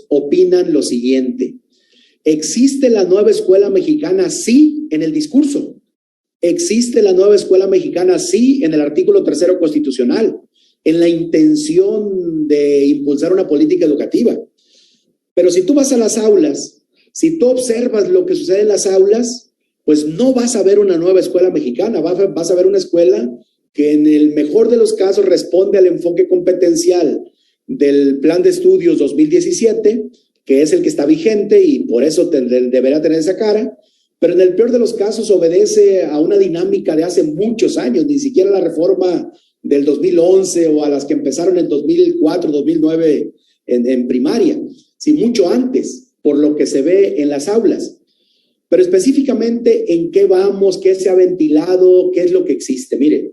opinan lo siguiente: ¿existe la nueva escuela mexicana? Sí, en el discurso. ¿Existe la nueva escuela mexicana? Sí, en el artículo 3º constitucional, en la intención de impulsar una política educativa. Pero si tú vas a las aulas, si tú observas lo que sucede en las aulas, pues no vas a ver una nueva escuela mexicana, vas a ver una escuela que en el mejor de los casos responde al enfoque competencial del Plan de Estudios 2017, que es el que está vigente y por eso deberá tener esa cara, pero en el peor de los casos obedece a una dinámica de hace muchos años, ni siquiera la reforma del 2011 o a las que empezaron en 2004, 2009 en primaria, sí, mucho antes, por lo que se ve en las aulas. Pero específicamente, ¿en qué vamos? ¿Qué se ha ventilado? ¿Qué es lo que existe? Miren,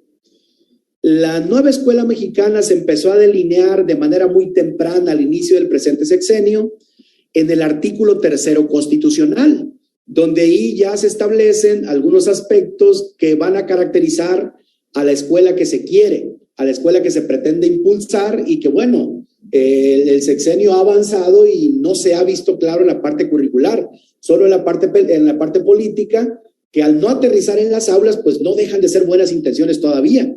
la nueva escuela mexicana se empezó a delinear de manera muy temprana al inicio del presente sexenio en el artículo 3º constitucional, donde ahí ya se establecen algunos aspectos que van a caracterizar a la escuela que se quiere, a la escuela que se pretende impulsar y que, bueno, el sexenio ha avanzado y no se ha visto claro en la parte curricular, solo en la parte política, que al no aterrizar en las aulas, pues no dejan de ser buenas intenciones todavía.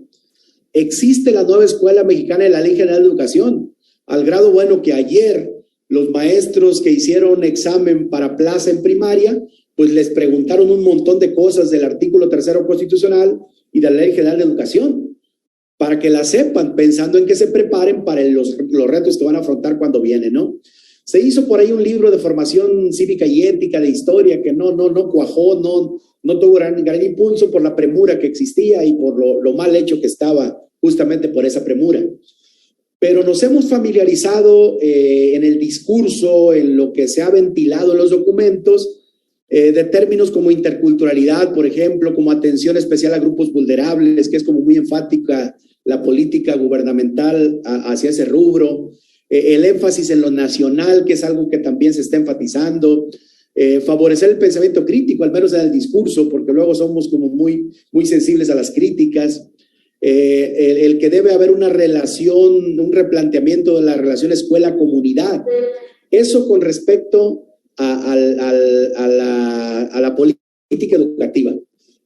Existe la nueva escuela mexicana de la Ley General de Educación, al grado, bueno, que ayer los maestros que hicieron examen para plaza en primaria, pues les preguntaron un montón de cosas del artículo 3º constitucional y de la Ley General de Educación, para que la sepan, pensando en que se preparen para los retos que van a afrontar cuando vienen, ¿no? Se hizo por ahí un libro de formación cívica y ética, de historia, que no cuajó, no tuvo gran impulso por la premura que existía y por lo mal hecho que estaba justamente por esa premura. Pero nos hemos familiarizado en el discurso, en lo que se ha ventilado en los documentos, de términos como interculturalidad, por ejemplo, como atención especial a grupos vulnerables, que es como muy enfática la política gubernamental hacia ese rubro, el énfasis en lo nacional, que es algo que también se está enfatizando, favorecer el pensamiento crítico, al menos en el discurso, porque luego somos como muy sensibles a las críticas, el que debe haber una relación, un replanteamiento de la relación escuela-comunidad. Eso con respecto a la política educativa.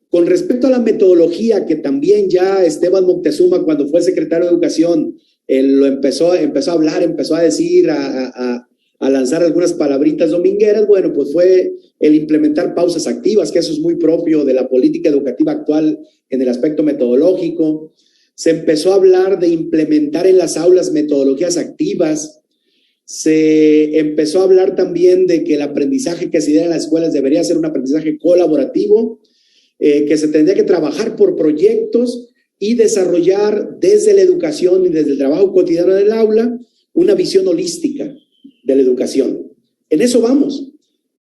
Con respecto a la metodología, que también ya Esteban Moctezuma, cuando fue secretario de Educación, lo empezó a hablar, empezó a decir, a lanzar algunas palabritas domingueras, bueno, pues fue el implementar pausas activas, que eso es muy propio de la política educativa actual en el aspecto metodológico. Se empezó a hablar de implementar en las aulas metodologías activas. Se empezó a hablar también de que el aprendizaje que se diera en las escuelas debería ser un aprendizaje colaborativo, que se tendría que trabajar por proyectos y desarrollar desde la educación y desde el trabajo cotidiano del aula una visión holística de la educación. En eso vamos,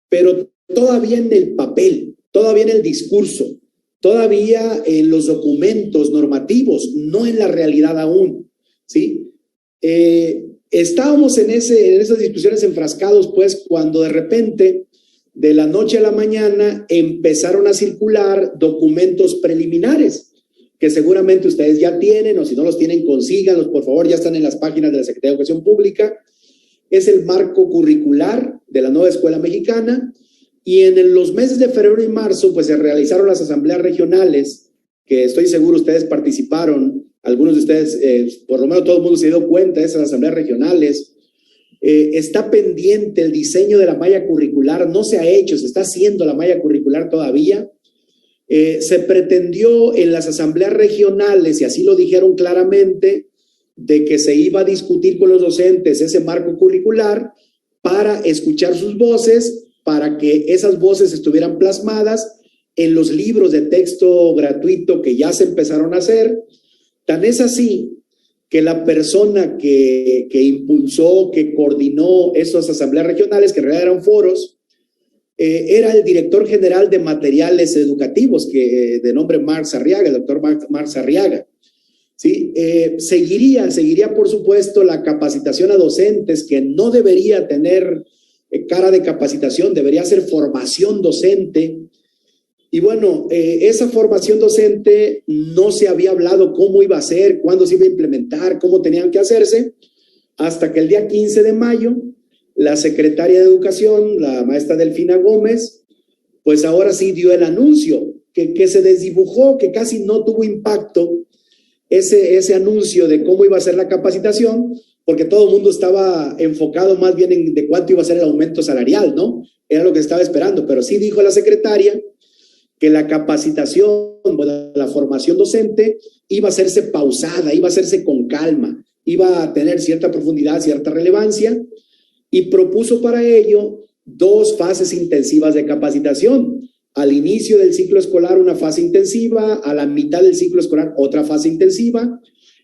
pero todavía en el papel, todavía en el discurso, todavía en los documentos normativos, no en la realidad aún, ¿sí? Estábamos en esas discusiones enfrascados, pues, cuando de repente, de la noche a la mañana, empezaron a circular documentos preliminares, que seguramente ustedes ya tienen, o si no los tienen, consíganlos, por favor, ya están en las páginas de la Secretaría de Educación Pública. Es el marco curricular de la nueva escuela mexicana, y en los meses de febrero y marzo, pues, se realizaron las asambleas regionales, que estoy seguro ustedes participaron. Algunos de ustedes, por lo menos todo el mundo se dio cuenta de esas asambleas regionales. Está pendiente el diseño de la malla curricular, no se ha hecho, se está haciendo la malla curricular todavía. Se pretendió en las asambleas regionales, y así lo dijeron claramente, de que se iba a discutir con los docentes ese marco curricular para escuchar sus voces, para que esas voces estuvieran plasmadas en los libros de texto gratuito que ya se empezaron a hacer. Tan es así que la persona que impulsó, que coordinó esas asambleas regionales, que en realidad eran foros, era el director general de materiales educativos, de nombre Marx Arriaga, el doctor Marx Arriaga. ¿Sí? Seguiría, por supuesto, la capacitación a docentes, que no debería tener cara de capacitación, debería ser formación docente. Y bueno, esa formación docente no se había hablado cómo iba a ser, cuándo se iba a implementar, cómo tenían que hacerse, hasta que el día 15 de mayo la secretaria de Educación, la maestra Delfina Gómez, pues ahora sí dio el anuncio, que se desdibujó, que casi no tuvo impacto ese anuncio de cómo iba a ser la capacitación, porque todo el mundo estaba enfocado más bien en de cuánto iba a ser el aumento salarial, ¿no? Era lo que estaba esperando, pero sí dijo la secretaria que la capacitación, bueno, la formación docente iba a hacerse pausada, iba a hacerse con calma, iba a tener cierta profundidad, cierta relevancia, y propuso para ello 2 fases intensivas de capacitación. Al inicio del ciclo escolar una fase intensiva, a la mitad del ciclo escolar otra fase intensiva,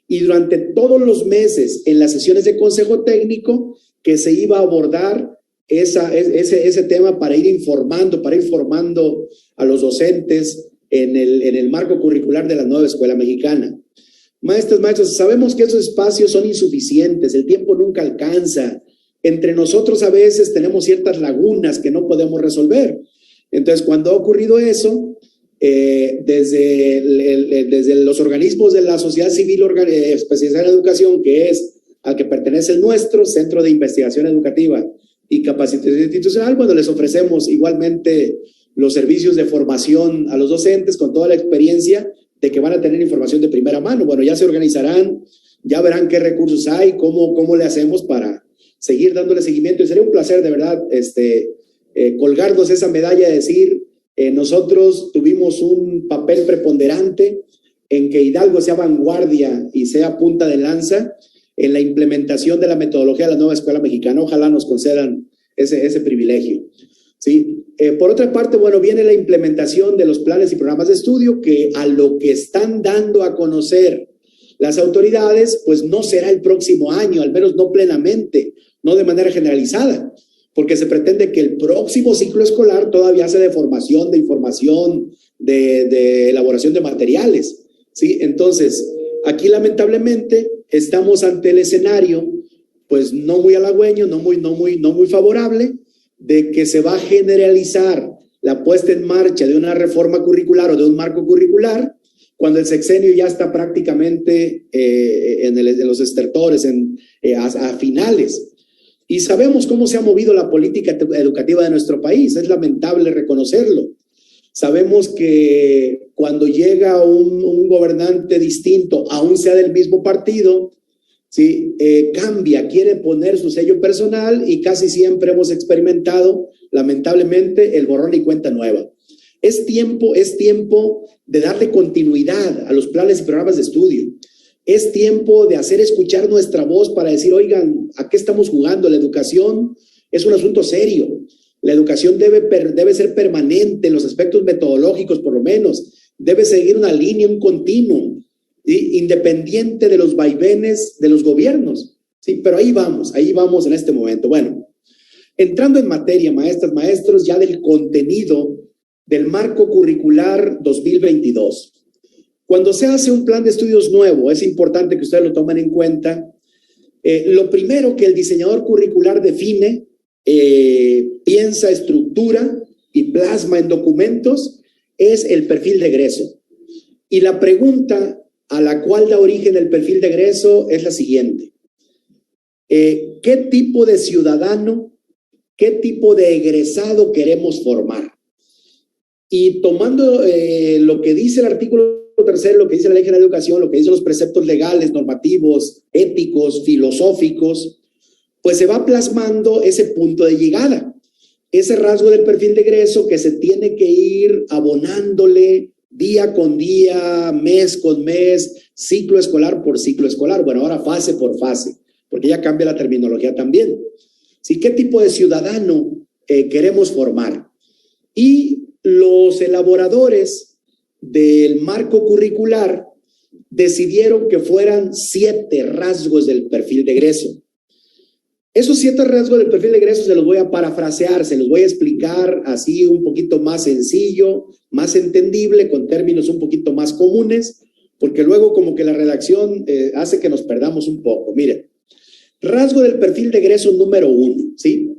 y durante todos los meses en las sesiones de consejo técnico que se iba a abordar ese tema para ir formando a los docentes en el marco curricular de la nueva escuela mexicana. Maestros, sabemos que esos espacios son insuficientes, el tiempo nunca alcanza. Entre nosotros a veces tenemos ciertas lagunas que no podemos resolver. Entonces, cuando ha ocurrido eso, desde los organismos de la sociedad civil especializada en educación, que es al que pertenece el nuestro, Centro de Investigación Educativa y Capacitación Institucional, bueno, les ofrecemos igualmente los servicios de formación a los docentes con toda la experiencia de que van a tener información de primera mano. Bueno, ya se organizarán, ya verán qué recursos hay, cómo le hacemos para seguir dándole seguimiento. Y sería un placer, de verdad, colgarnos esa medalla de decir, nosotros tuvimos un papel preponderante en que Hidalgo sea vanguardia y sea punta de lanza en la implementación de la metodología de la nueva escuela mexicana. Ojalá nos concedan ese privilegio. ¿Sí? Por otra parte, bueno, viene la implementación de los planes y programas de estudio que a lo que están dando a conocer las autoridades, pues no será el próximo año, al menos no plenamente, no de manera generalizada, porque se pretende que el próximo ciclo escolar todavía sea de formación, de información, de elaboración de materiales, ¿sí? Entonces, aquí lamentablemente estamos ante el escenario, pues no muy halagüeño, no muy favorable, de que se va a generalizar la puesta en marcha de una reforma curricular o de un marco curricular cuando el sexenio ya está prácticamente en los estertores, a finales. Y sabemos cómo se ha movido la política educativa de nuestro país, es lamentable reconocerlo. Sabemos que cuando llega un gobernante distinto, aún sea del mismo partido, ¿sí? Cambia, quiere poner su sello personal y casi siempre hemos experimentado, lamentablemente, el borrón y cuenta nueva. Es tiempo de darle continuidad a los planes y programas de estudio. Es tiempo de hacer escuchar nuestra voz para decir, oigan, ¿a qué estamos jugando? La educación es un asunto serio. La educación debe ser permanente en los aspectos metodológicos, por lo menos. Debe seguir una línea, un continuo, ¿sí? Independiente de los vaivenes de los gobiernos. ¿Sí? Pero ahí vamos en este momento. Bueno, entrando en materia, maestras, maestros, ya del contenido del marco curricular 2022. Cuando se hace un plan de estudios nuevo, es importante que ustedes lo tomen en cuenta. Lo primero que el diseñador curricular define, piensa, estructura y plasma en documentos es el perfil de egreso. Y la pregunta a la cual da origen el perfil de egreso es la siguiente. ¿Qué tipo de ciudadano, qué tipo de egresado queremos formar? Y tomando lo que dice el artículo 3, lo que dice la Ley General de Educación, lo que dicen los preceptos legales, normativos, éticos, filosóficos, pues se va plasmando ese punto de llegada, ese rasgo del perfil de egreso que se tiene que ir abonándole día con día, mes con mes, ciclo escolar por ciclo escolar, bueno, ahora fase por fase, porque ya cambia la terminología también. ¿Sí? ¿Qué tipo de ciudadano queremos formar? Y los elaboradores del marco curricular decidieron que fueran 7 rasgos del perfil de egreso. Esos 7 rasgos del perfil de egreso se los voy a parafrasear, se los voy a explicar así un poquito más sencillo, más entendible, con términos un poquito más comunes, porque luego como que la redacción hace que nos perdamos un poco. Miren, rasgo del perfil de egreso número 1, ¿sí?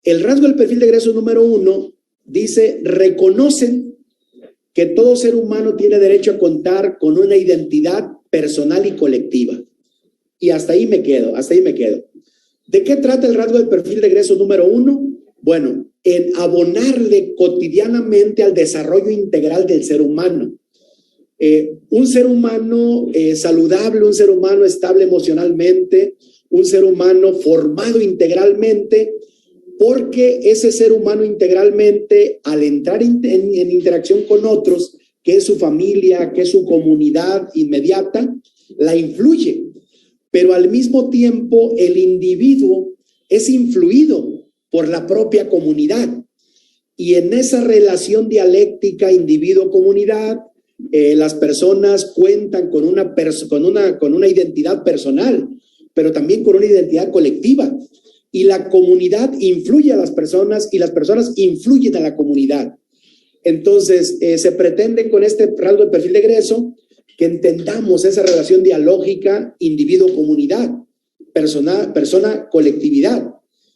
El rasgo del perfil de egreso número 1 dice, reconocen que todo ser humano tiene derecho a contar con una identidad personal y colectiva. Y hasta ahí me quedo. ¿De qué trata el rasgo del perfil de egreso número 1? Bueno, en abonarle cotidianamente al desarrollo integral del ser humano. Un ser humano saludable, un ser humano estable emocionalmente, un ser humano formado integralmente, porque ese ser humano integralmente, al entrar en interacción con otros, que es su familia, que es su comunidad inmediata, la influye. Pero al mismo tiempo, el individuo es influido por la propia comunidad. Y en esa relación dialéctica individuo-comunidad, las personas cuentan con una identidad personal, pero también con una identidad colectiva. Y la comunidad influye a las personas y las personas influyen a la comunidad. Entonces, se pretende con este rasgo de perfil de egreso que entendamos esa relación dialógica individuo-comunidad, persona-colectividad,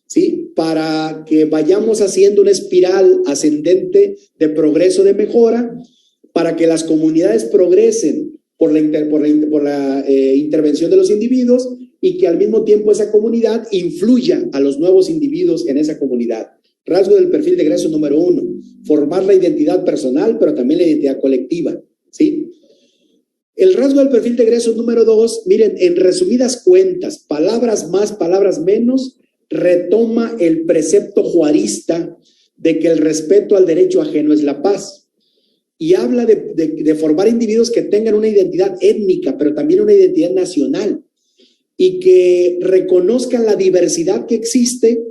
¿sí? Para que vayamos haciendo una espiral ascendente de progreso, de mejora, para que las comunidades progresen por la intervención de los individuos y que al mismo tiempo esa comunidad influya a los nuevos individuos en esa comunidad. Rasgo del perfil de egreso número 1, formar la identidad personal, pero también la identidad colectiva, ¿sí? El rasgo del perfil de egreso número 2, miren, en resumidas cuentas, palabras más, palabras menos, retoma el precepto juarista de que el respeto al derecho ajeno es la paz. Y habla de formar individuos que tengan una identidad étnica, pero también una identidad nacional, y que reconozcan la diversidad que existe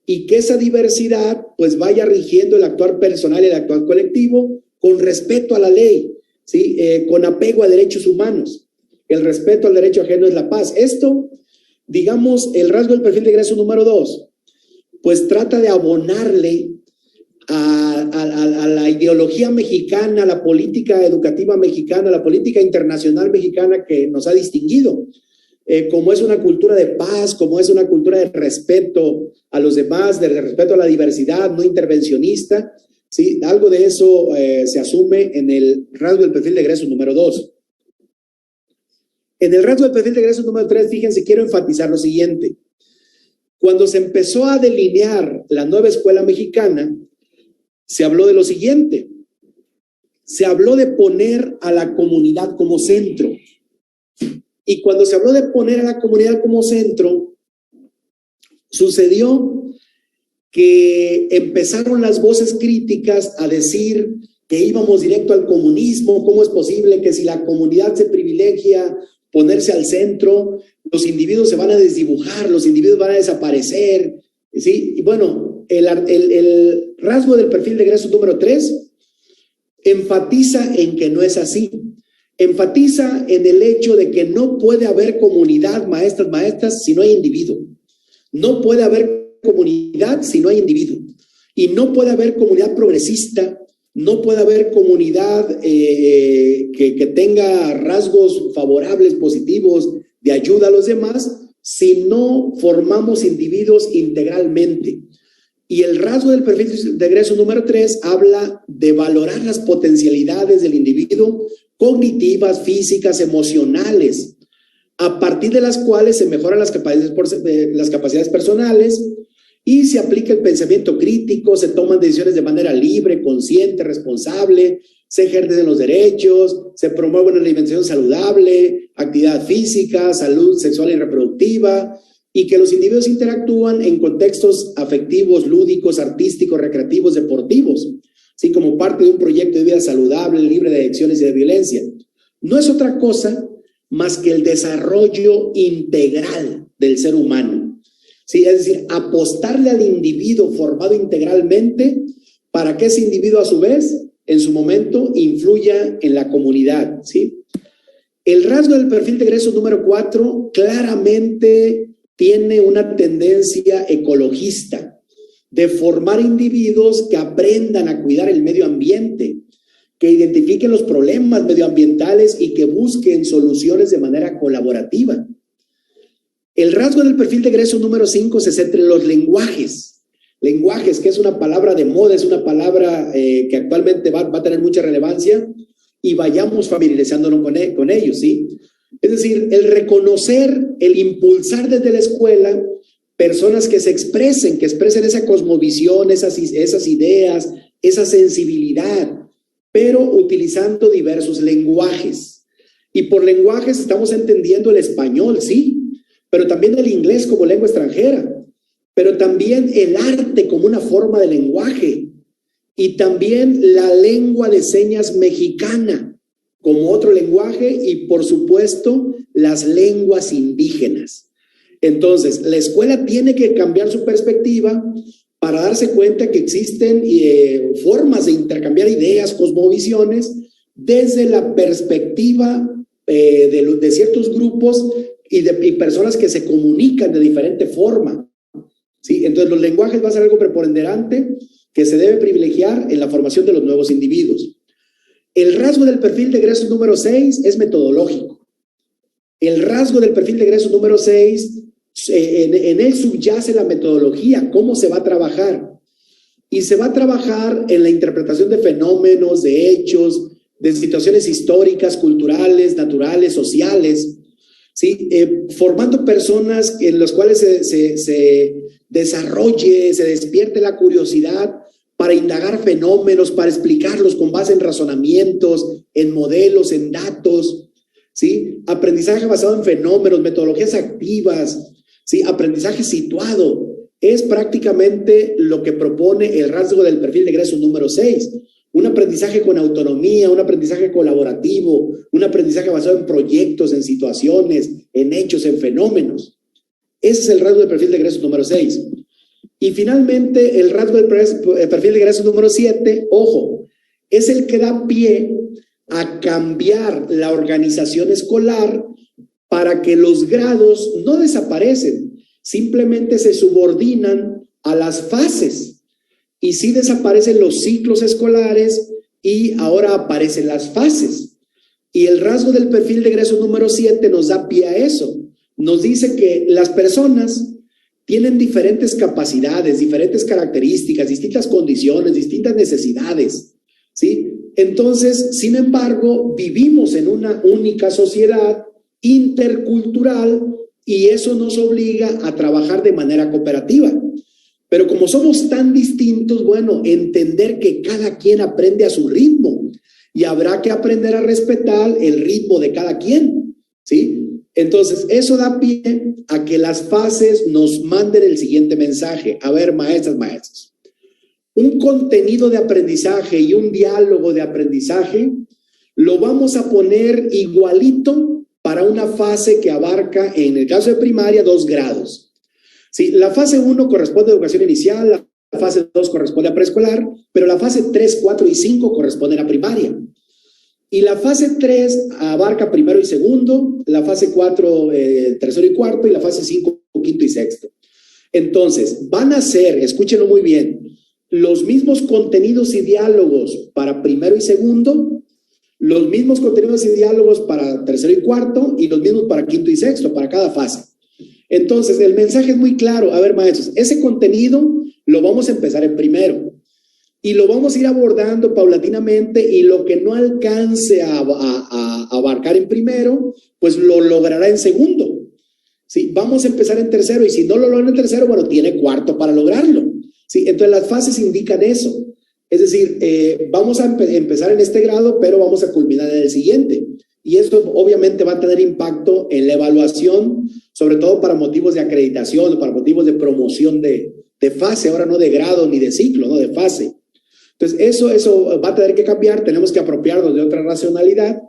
y que esa diversidad pues vaya rigiendo el actuar personal y el actuar colectivo con respeto a la ley, ¿sí? Con apego a derechos humanos. El respeto al derecho ajeno es la paz. Esto, digamos, el rasgo del perfil de egreso número 2, pues trata de abonarle a la ideología mexicana, a la política educativa mexicana, a la política internacional mexicana que nos ha distinguido. Como es una cultura de paz, como es una cultura de respeto a los demás, de respeto a la diversidad, no intervencionista, ¿sí? Algo de eso se asume en el rasgo del perfil de egreso número 2. En el rasgo del perfil de egreso número 3, fíjense, quiero enfatizar lo siguiente. Cuando se empezó a delinear la nueva escuela mexicana, se habló de lo siguiente. Se habló de poner a la comunidad como centro. Y cuando se habló de poner a la comunidad como centro, sucedió que empezaron las voces críticas a decir que íbamos directo al comunismo. ¿Cómo es posible que si la comunidad se privilegia ponerse al centro, los individuos se van a desdibujar, los individuos van a desaparecer? ¿Sí? Y bueno, el rasgo del perfil de egreso número 3 enfatiza en que no es así. Enfatiza en el hecho de que no puede haber comunidad, maestras, si no hay individuo. No puede haber comunidad si no hay individuo. Y no puede haber comunidad progresista, no puede haber comunidad que tenga rasgos favorables, positivos, de ayuda a los demás, si no formamos individuos integralmente. Y el rasgo del perfil de egreso número 3 habla de valorar las potencialidades del individuo, cognitivas, físicas, emocionales, a partir de las cuales se mejoran las capacidades personales y se aplica el pensamiento crítico, se toman decisiones de manera libre, consciente, responsable, se ejercen los derechos, se promueve una alimentación saludable, actividad física, salud sexual y reproductiva, y que los individuos interactúan en contextos afectivos, lúdicos, artísticos, recreativos, deportivos, así como parte de un proyecto de vida saludable, libre de adicciones y de violencia. No es otra cosa más que el desarrollo integral del ser humano, ¿sí? Es decir, apostarle al individuo formado integralmente para que ese individuo a su vez, en su momento, influya en la comunidad, ¿sí? El rasgo del perfil de egreso número 4 claramente tiene una tendencia ecologista, de formar individuos que aprendan a cuidar el medio ambiente, que identifiquen los problemas medioambientales y que busquen soluciones de manera colaborativa. El rasgo del perfil de egreso número 5 se centra en los lenguajes. Lenguajes, que es una palabra de moda, es una palabra que actualmente va a tener mucha relevancia y vayamos familiarizándonos con ellos, ¿sí? Es decir, el reconocer, el impulsar desde la escuela personas que se expresen, que expresen esa cosmovisión, esas ideas, esa sensibilidad, pero utilizando diversos lenguajes. Y por lenguajes estamos entendiendo el español, sí, pero también el inglés como lengua extranjera, pero también el arte como una forma de lenguaje, y también la lengua de señas mexicana como otro lenguaje, y por supuesto las lenguas indígenas. Entonces, la escuela tiene que cambiar su perspectiva para darse cuenta que existen formas de intercambiar ideas, cosmovisiones, desde la perspectiva de ciertos grupos y personas que se comunican de diferente forma, ¿sí? Entonces, los lenguajes va a ser algo preponderante que se debe privilegiar en la formación de los nuevos individuos. El rasgo del perfil de egresos número 6 es metodológico. El rasgo del perfil de egresos número 6, en él subyace la metodología, cómo se va a trabajar. Y se va a trabajar en la interpretación de fenómenos, de hechos, de situaciones históricas, culturales, naturales, sociales, ¿sí? Formando personas en las cuales se desarrolle, se despierte la curiosidad para indagar fenómenos, para explicarlos con base en razonamientos, en modelos, en datos, ¿sí? Aprendizaje basado en fenómenos, metodologías activas, ¿sí? Aprendizaje situado. Es prácticamente lo que propone el rasgo del perfil de egreso número 6. Un aprendizaje con autonomía, un aprendizaje colaborativo, un aprendizaje basado en proyectos, en situaciones, en hechos, en fenómenos. Ese es el rasgo del perfil de egreso número 6. Y finalmente, el rasgo del perfil de egreso número 7, ojo, es el que da pie a cambiar la organización escolar para que los grados no desaparecen, simplemente se subordinan a las fases. Y sí desaparecen los ciclos escolares y ahora aparecen las fases. Y el rasgo del perfil de egreso número 7 nos da pie a eso. Nos dice que las personas tienen diferentes capacidades, diferentes características, distintas condiciones, distintas necesidades, ¿sí? Entonces, sin embargo, vivimos en una única sociedad intercultural y eso nos obliga a trabajar de manera cooperativa. Pero como somos tan distintos, bueno, entender que cada quien aprende a su ritmo y habrá que aprender a respetar el ritmo de cada quien, ¿sí? Entonces, eso da pie a que las fases nos manden el siguiente mensaje. A ver, maestras, maestros. Un contenido de aprendizaje y un diálogo de aprendizaje lo vamos a poner igualito para una fase que abarca, en el caso de primaria, 2 grados. Sí, la fase 1 corresponde a educación inicial, la fase 2 corresponde a preescolar, pero la fase 3, 4 y 5 corresponden a primaria. Y la fase 3 abarca primero y segundo, la fase 4, tercero y cuarto, y la fase 5, quinto y sexto. Entonces, van a ser, escúchenlo muy bien, los mismos contenidos y diálogos para primero y segundo, los mismos contenidos y diálogos para tercero y cuarto, y los mismos para quinto y sexto, para cada fase. Entonces, el mensaje es muy claro. A ver, maestros, ese contenido lo vamos a empezar en primero. Y lo vamos a ir abordando paulatinamente y lo que no alcance a abarcar en primero, pues lo logrará en segundo. ¿Sí? Vamos a empezar en tercero y si no lo logra en tercero, bueno, tiene cuarto para lograrlo. ¿Sí? Entonces las fases indican eso. Es decir, vamos a empezar en este grado, pero vamos a culminar en el siguiente. Y esto obviamente va a tener impacto en la evaluación, sobre todo para motivos de acreditación, para motivos de promoción de fase, ahora no de grado ni de ciclo, no de fase. Entonces, eso va a tener que cambiar, tenemos que apropiarnos de otra racionalidad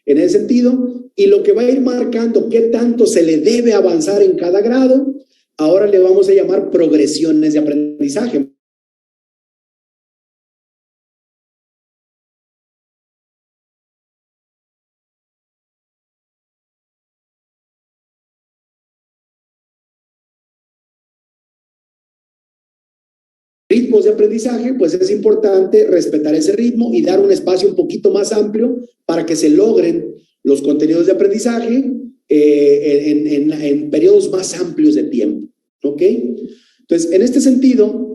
en ese sentido, y lo que va a ir marcando qué tanto se le debe avanzar en cada grado, ahora le vamos a llamar progresiones de aprendizaje. Ritmos de aprendizaje, pues es importante respetar ese ritmo y dar un espacio un poquito más amplio para que se logren los contenidos de aprendizaje en periodos más amplios de tiempo, ¿ok? Entonces, en este sentido,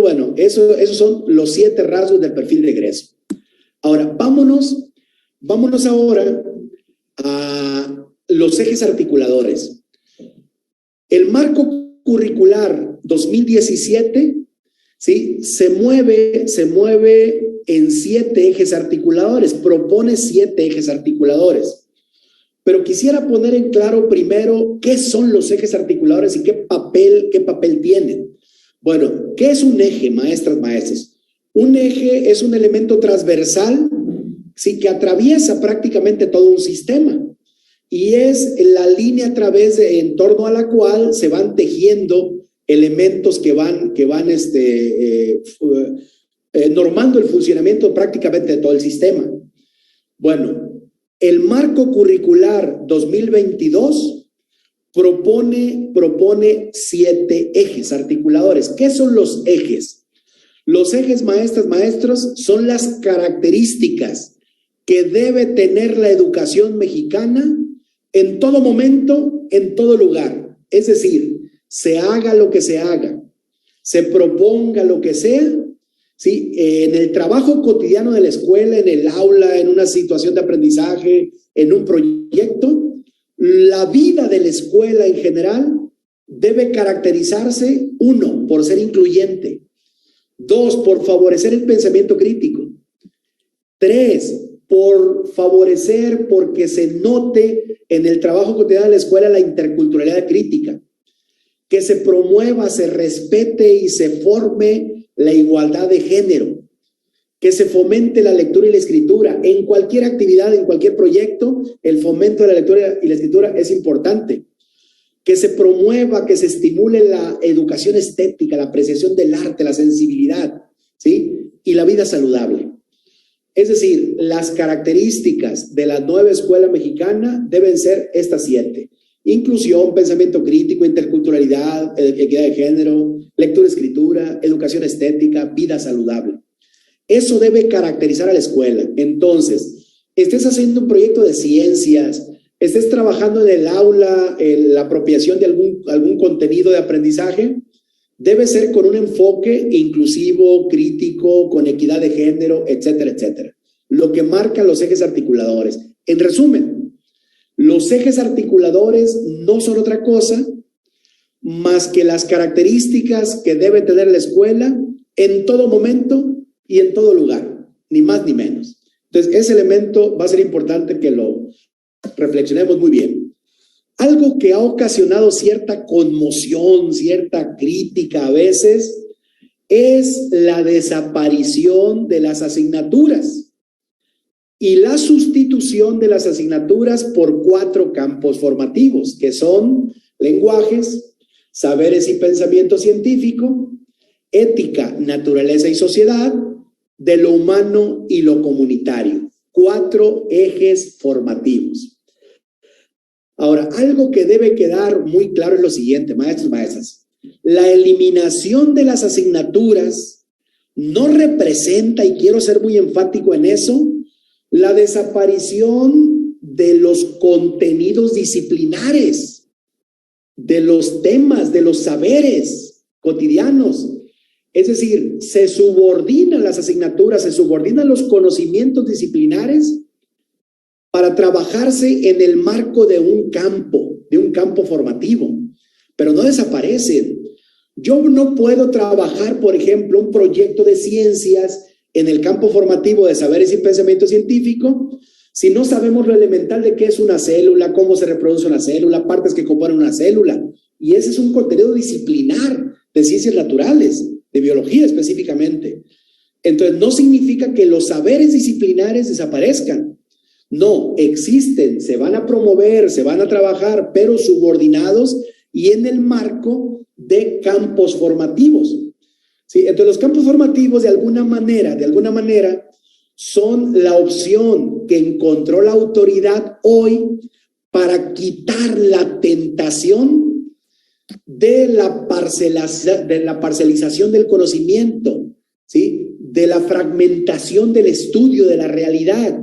bueno, esos son los 7 rasgos del perfil de egreso. Ahora, vámonos ahora a los ejes articuladores. El marco curricular 2017, ¿sí? se mueve en 7 ejes articuladores, propone 7 ejes articuladores. Pero quisiera poner en claro primero qué son los ejes articuladores y qué papel tienen. Bueno, ¿qué es un eje, maestras, maestros? Un eje es un elemento transversal, ¿sí? que atraviesa prácticamente todo un sistema. Y es la línea en torno a la cual se van tejiendo elementos que van normando el funcionamiento prácticamente de todo el sistema. Bueno, el marco curricular 2022 propone 7 ejes articuladores. ¿Qué son los ejes? Los ejes, maestras, maestros, son las características que debe tener la educación mexicana en todo momento, en todo lugar. Es decir, se haga lo que se haga, se proponga lo que sea, ¿sí? En el trabajo cotidiano de la escuela, en el aula, en una situación de aprendizaje, en un proyecto, la vida de la escuela en general debe caracterizarse, 1, por ser incluyente, 2, por favorecer el pensamiento crítico, 3, por favorecer, porque se note en el trabajo cotidiano de la escuela la interculturalidad crítica, que se promueva, se respete y se forme la igualdad de género, que se fomente la lectura y la escritura. En cualquier actividad, en cualquier proyecto, el fomento de la lectura y la escritura es importante. Que se promueva, que se estimule la educación estética, la apreciación del arte, la sensibilidad, ¿sí? Y la vida saludable. Es decir, las características de la nueva escuela mexicana deben ser estas 7. Inclusión, pensamiento crítico, interculturalidad, equidad de género, lectura, escritura, educación estética, vida saludable. Eso debe caracterizar a la escuela. Entonces, estés haciendo un proyecto de ciencias, estés trabajando en el aula, en la apropiación de algún contenido de aprendizaje, debe ser con un enfoque inclusivo, crítico, con equidad de género, etcétera, etcétera. Lo que marcan los ejes articuladores. En resumen, los ejes articuladores no son otra cosa más que las características que debe tener la escuela en todo momento y en todo lugar, ni más ni menos. Entonces, ese elemento va a ser importante que lo reflexionemos muy bien. Algo que ha ocasionado cierta conmoción, cierta crítica a veces, es la desaparición de las asignaturas y la sustitución de las asignaturas por 4 campos formativos, que son lenguajes, saberes y pensamiento científico, ética, naturaleza y sociedad, de lo humano y lo comunitario. 4 ejes formativos. Ahora, algo que debe quedar muy claro es lo siguiente, maestros y maestras. La eliminación de las asignaturas no representa, y quiero ser muy enfático en eso, la desaparición de los contenidos disciplinares, de los temas, de los saberes cotidianos. Es decir, se subordinan las asignaturas, se subordinan los conocimientos disciplinares para trabajarse en el marco de un campo formativo, pero no desaparecen. Yo no puedo trabajar, por ejemplo, un proyecto de ciencias en el campo formativo de saberes y pensamiento científico si no sabemos lo elemental de qué es una célula, cómo se reproduce una célula, partes que componen una célula. Y ese es un contenido disciplinar de ciencias naturales, de biología específicamente. Entonces, no significa que los saberes disciplinares desaparezcan. No, existen, se van a promover, se van a trabajar, pero subordinados y en el marco de campos formativos. ¿Sí? Entonces, los campos formativos de alguna manera, son la opción que encontró la autoridad hoy para quitar la tentación de la parcelización del conocimiento, ¿sí? De la fragmentación del estudio de la realidad.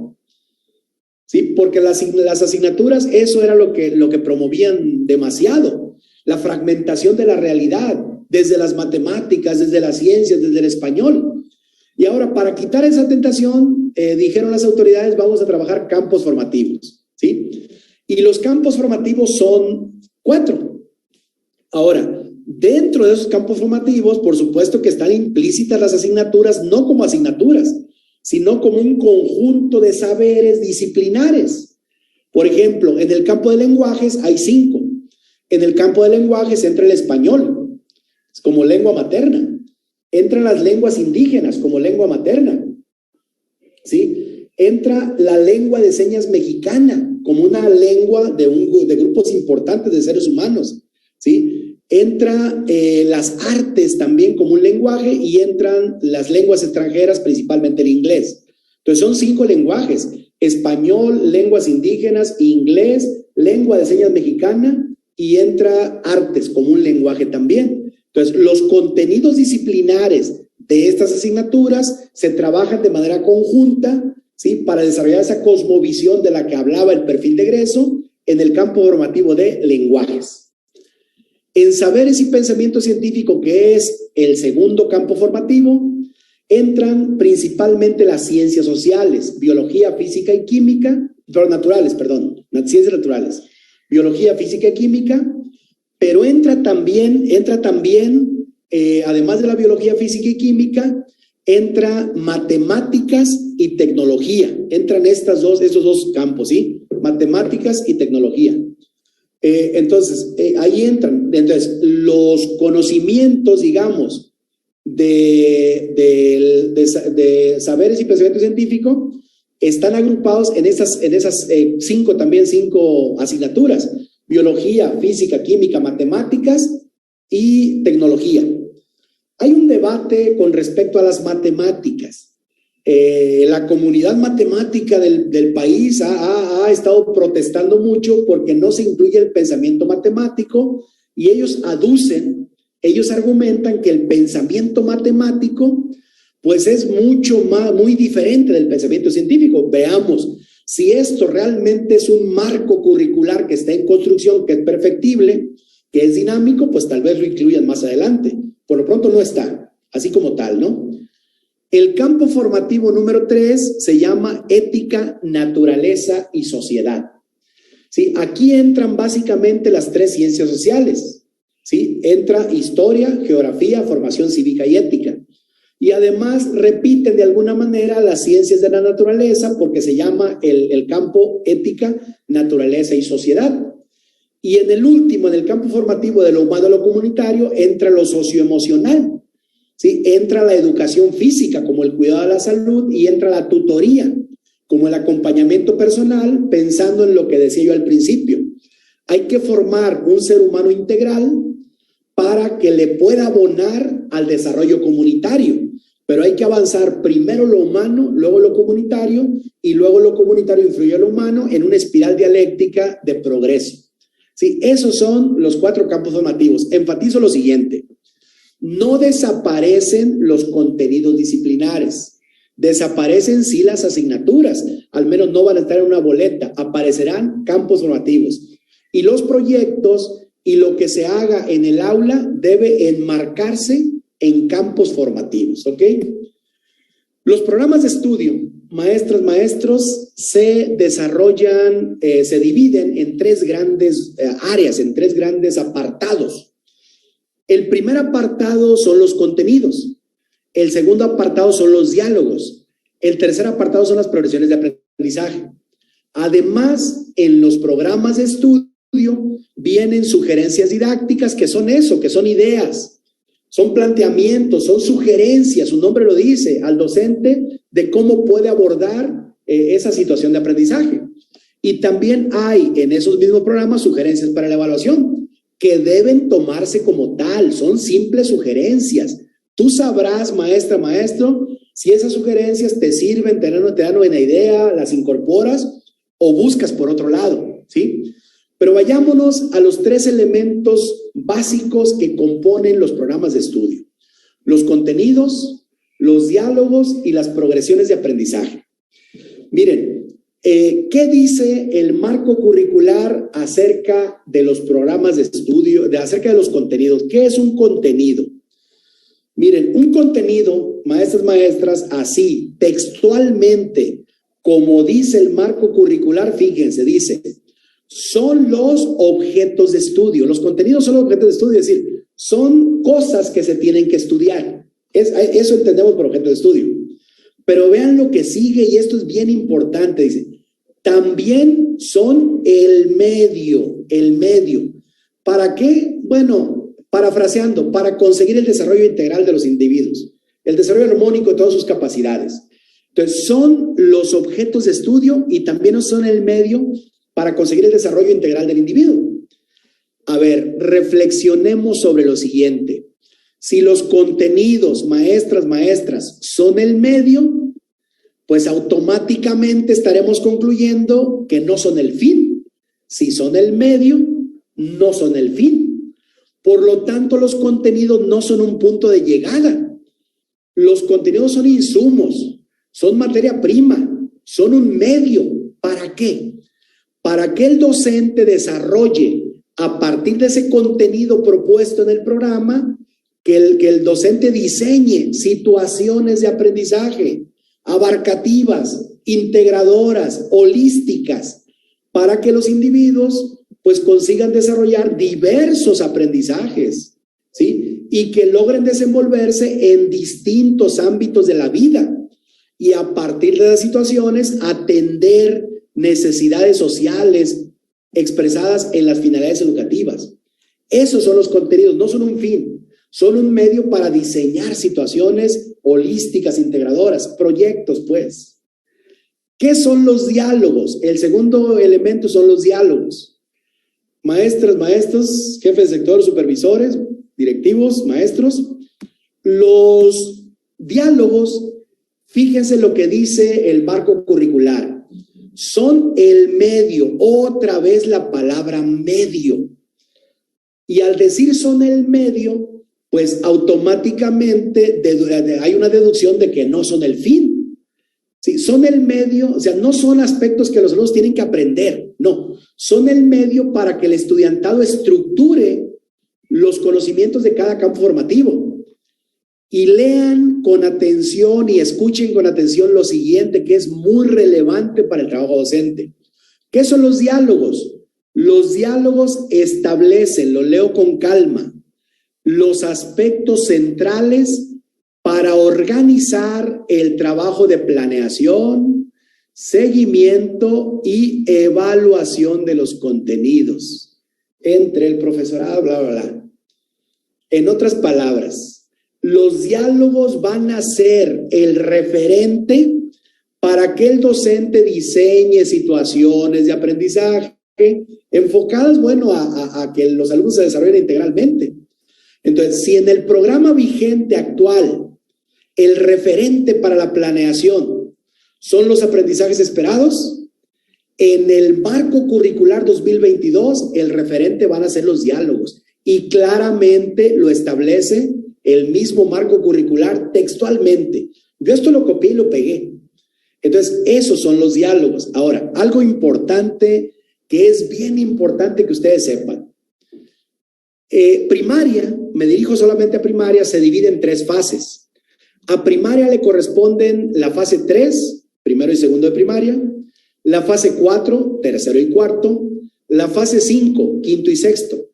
¿Sí? Porque las asignaturas, eso era lo que promovían demasiado, la fragmentación de la realidad, desde las matemáticas, desde las ciencias, desde el español. Y ahora, para quitar esa tentación, dijeron las autoridades, vamos a trabajar campos formativos, ¿sí? Y los campos formativos son 4. Ahora, Dentro de esos campos formativos, por supuesto que están implícitas las asignaturas, no como asignaturas, sino como un conjunto de saberes disciplinares. Por ejemplo, en el campo de lenguajes hay 5. En el campo de lenguajes entra el español como lengua materna. Entran las lenguas indígenas como lengua materna. ¿Sí? Entra la lengua de señas mexicana como una lengua de grupos importantes de seres humanos. ¿Sí? Entra las artes también como un lenguaje y entran las lenguas extranjeras, principalmente el inglés. Entonces son 5 lenguajes: español, lenguas indígenas, inglés, lengua de señas mexicana, y entra artes como un lenguaje también. Entonces los contenidos disciplinares de estas asignaturas se trabajan de manera conjunta, ¿sí?, para desarrollar esa cosmovisión de la que hablaba el perfil de egreso en el campo formativo de lenguajes. En saberes y pensamiento científico, que es el segundo campo formativo, entran principalmente las ciencias sociales, biología, física y química, ciencias naturales, biología, física y química, pero entra también, además de la biología, física y química, entra matemáticas y tecnología. Entran estos dos campos, ¿sí? Matemáticas y tecnología. Entonces, ahí entran. Entonces, los conocimientos, digamos, de saberes y pensamiento científico están agrupados en esas 5 asignaturas: biología, física, química, matemáticas y tecnología. Hay un debate con respecto a las matemáticas. La comunidad matemática del país ha estado protestando mucho porque no se incluye el pensamiento matemático, y ellos argumentan que el pensamiento matemático pues es muy diferente del pensamiento científico. Veamos, si esto realmente es un marco curricular que está en construcción, que es perfectible, que es dinámico, pues tal vez lo incluyan más adelante. Por lo pronto no está, así como tal, ¿no? El campo formativo número 3 se llama ética, naturaleza y sociedad. ¿Sí? Aquí entran básicamente las 3 ciencias sociales. ¿Sí? Entra historia, geografía, formación cívica y ética. Y además repiten de alguna manera las ciencias de la naturaleza, porque se llama el campo ética, naturaleza y sociedad. Y en el último, en el campo formativo de lo humano a lo comunitario, entra lo socioemocional. ¿Sí? Entra la educación física como el cuidado de la salud, y entra la tutoría como el acompañamiento personal, pensando en lo que decía yo al principio. Hay que formar un ser humano integral para que le pueda abonar al desarrollo comunitario, pero hay que avanzar primero lo humano, luego lo comunitario, y luego lo comunitario influye a lo humano en una espiral dialéctica de progreso. ¿Sí? Esos son los 4 campos formativos. Enfatizo lo siguiente: no desaparecen los contenidos disciplinares, desaparecen sí las asignaturas, al menos no van a estar en una boleta, aparecerán campos formativos. Y los proyectos y lo que se haga en el aula debe enmarcarse en campos formativos, ¿ok? Los programas de estudio, maestras, maestros, se desarrollan, se dividen en 3 grandes áreas, en 3 grandes apartados. El primer apartado son los contenidos, el segundo apartado son los diálogos, el tercer apartado son las progresiones de aprendizaje. Además, en los programas de estudio vienen sugerencias didácticas, que son eso, que son ideas, son planteamientos, son sugerencias, su nombre lo dice, al docente de cómo puede abordar esa situación de aprendizaje. Y también hay en esos mismos programas sugerencias para la evaluación, que deben tomarse como tal, son simples sugerencias. Tú sabrás, maestra, maestro, si esas sugerencias te sirven, te dan una idea, las incorporas o buscas por otro lado, ¿sí? Pero vayámonos a los 3 elementos básicos que componen los programas de estudio: los contenidos, los diálogos y las progresiones de aprendizaje. Miren, ¿qué dice el marco curricular acerca de los programas de estudio, acerca de los contenidos? ¿Qué es un contenido? Miren, un contenido, maestras, maestras, así, textualmente, como dice el marco curricular, fíjense, dice: son los objetos de estudio. Los contenidos son los objetos de estudio, es decir, Son cosas que se tienen que estudiar. Eso entendemos por objeto de estudio. Pero vean lo que sigue, y esto es bien importante, dice, también son el medio. ¿Para qué? Bueno, parafraseando, para conseguir el desarrollo integral de los individuos, el desarrollo armónico de todas sus capacidades. Entonces, son los objetos de estudio y también son el medio para conseguir el desarrollo integral del individuo. A ver, reflexionemos sobre lo siguiente. Si los contenidos, maestras, son el medio, pues automáticamente estaremos concluyendo que no son el fin. Si son el medio, no son el fin. Por lo tanto, los contenidos no son un punto de llegada. Los contenidos son insumos, son materia prima, son un medio. ¿Para qué? Para que el docente desarrolle a partir de ese contenido propuesto en el programa, que el docente diseñe situaciones de aprendizaje abarcativas, integradoras, holísticas, para que los individuos pues consigan desarrollar diversos aprendizajes, ¿sí? Y que logren desenvolverse en distintos ámbitos de la vida y a partir de las situaciones atender necesidades sociales expresadas en las finalidades educativas. Esos son los contenidos, no son un fin, son un medio para diseñar situaciones holísticas, integradoras, proyectos, pues. ¿Qué son los diálogos? El segundo elemento son los diálogos. Maestras, maestros, jefes de sector, supervisores, directivos, maestros. Los diálogos, fíjense lo que dice el marco curricular. Son el medio, otra vez la palabra medio. Y al decir son el medio, pues automáticamente hay una deducción de que no son el fin. Sí, son el medio, o sea, no son aspectos que los alumnos tienen que aprender, no, son el medio para que el estudiantado estructure los conocimientos de cada campo formativo. Y lean con atención y escuchen con atención lo siguiente, que es muy relevante para el trabajo docente. ¿Qué son los diálogos? Los diálogos establecen, lo leo con calma, los aspectos centrales para organizar el trabajo de planeación, seguimiento y evaluación de los contenidos entre el profesorado, bla, bla, bla. En otras palabras, los diálogos van a ser el referente para que el docente diseñe situaciones de aprendizaje enfocadas, bueno, a que los alumnos se desarrollen integralmente. Entonces, si en el programa vigente actual el referente para la planeación son los aprendizajes esperados, en el marco curricular 2022 el referente van a ser los diálogos y claramente lo establece el mismo marco curricular textualmente. Yo esto lo copié y lo pegué. Entonces, esos son los diálogos. Ahora, algo importante que es bien importante que ustedes sepan. Primaria, me dirijo solamente a primaria, se divide en 3 fases. A primaria le corresponden la fase 3, primero y segundo de primaria, la fase 4, tercero y cuarto, la fase 5, quinto y sexto.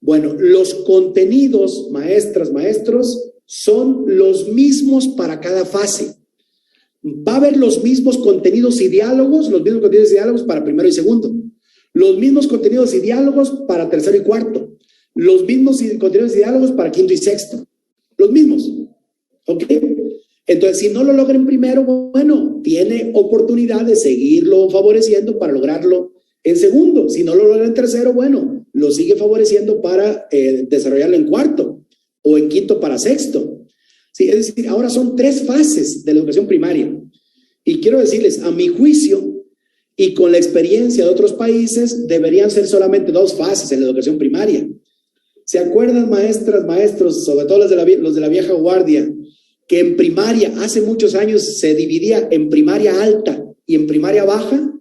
Bueno, los contenidos, maestras, maestros, son los mismos para cada fase. Va a haber los mismos contenidos y diálogos, para primero y segundo, los mismos contenidos y diálogos para tercero y cuarto, los mismos contenidos y diálogos para quinto y sexto, los mismos, ¿ok? Entonces, si no lo logran primero, bueno, tiene oportunidad de seguirlo favoreciendo para lograrlo en segundo. Si no lo logra en tercero, bueno, lo sigue favoreciendo para desarrollarlo en cuarto o en quinto para sexto. Sí, es decir, ahora son 3 fases de la educación primaria. Y quiero decirles, a mi juicio, y con la experiencia de otros países, deberían ser solamente 2 fases en la educación primaria. ¿Se acuerdan, maestras, maestros, sobre todo los de la vieja guardia, que en primaria, hace muchos años, se dividía en primaria alta y en primaria baja?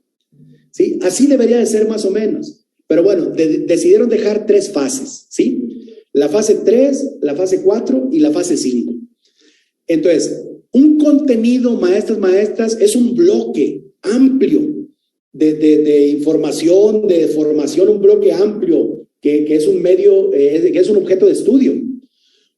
¿Sí? Así debería de ser más o menos. Pero bueno, decidieron dejar 3 fases, ¿sí? La fase 3, la fase 4 y la fase 5. Entonces, un contenido, maestras, maestras, es un bloque amplio de información, de formación, un bloque amplio que es un medio, que es un objeto de estudio.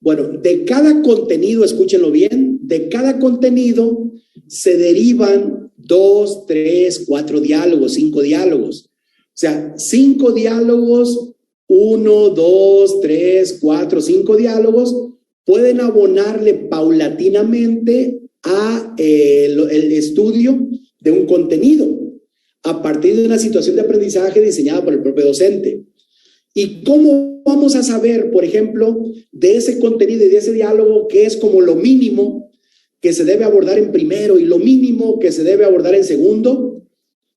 Bueno, de cada contenido, escúchenlo bien, de cada contenido se derivan 2, 3, 4 diálogos, 5 diálogos. O sea, 5 diálogos, 1, 2, 3, 4, 5 diálogos, pueden abonarle paulatinamente a el estudio de un contenido a partir de una situación de aprendizaje diseñada por el propio docente. ¿Y cómo vamos a saber, por ejemplo, de ese contenido y de ese diálogo qué es como lo mínimo que se debe abordar en primero y lo mínimo que se debe abordar en segundo?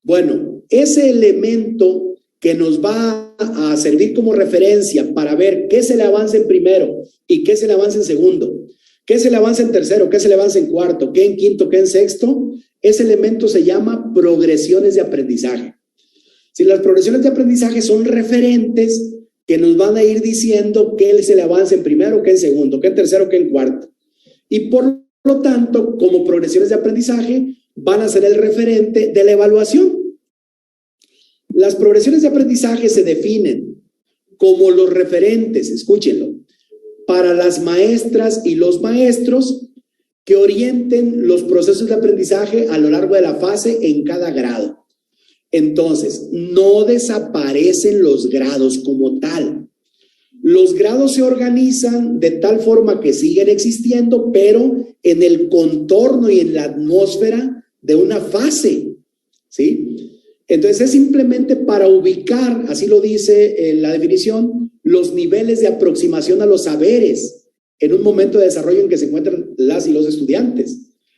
Bueno, ese elemento que nos va a servir como referencia para ver qué se le avanza en primero y qué se le avanza en segundo, qué se le avanza en tercero, qué se le avanza en cuarto, qué en quinto, qué en sexto, ese elemento se llama progresiones de aprendizaje. Si las progresiones de aprendizaje son referentes que nos van a ir diciendo qué se le avanza en primero, qué en segundo, qué en tercero, qué en cuarto. Y por lo tanto, como progresiones de aprendizaje, van a ser el referente de la evaluación. Las progresiones de aprendizaje se definen como los referentes, escúchenlo, para las maestras y los maestros que orienten los procesos de aprendizaje a lo largo de la fase en cada grado. Entonces, no desaparecen los grados como tal. Los grados se organizan de tal forma que siguen existiendo, pero en el contorno y en la atmósfera de una fase, ¿sí? Entonces, es simplemente para ubicar, así lo dice la definición, los niveles de aproximación a los saberes en un momento de desarrollo en que se encuentran las y los estudiantes.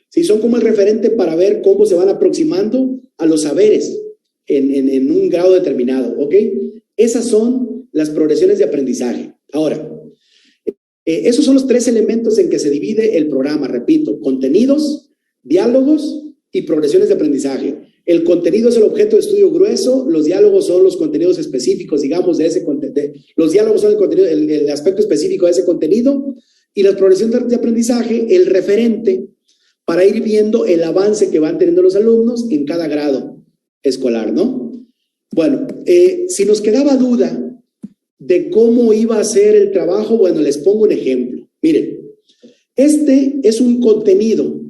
¿Sí? Son como el referente para ver cómo se van aproximando a los saberes en un grado determinado, ¿ok? Esas son las progresiones de aprendizaje. Ahora, esos son los 3 elementos en que se divide el programa, repito, contenidos, diálogos y progresiones de aprendizaje. El contenido es el objeto de estudio grueso, los diálogos son los contenidos específicos, digamos, de ese los diálogos son el contenido, el aspecto específico de ese contenido, y las progresiones de aprendizaje, el referente para ir viendo el avance que van teniendo los alumnos en cada grado escolar, ¿no? Bueno, si nos quedaba duda de cómo iba a ser el trabajo, bueno, les pongo un ejemplo. Miren, este es un contenido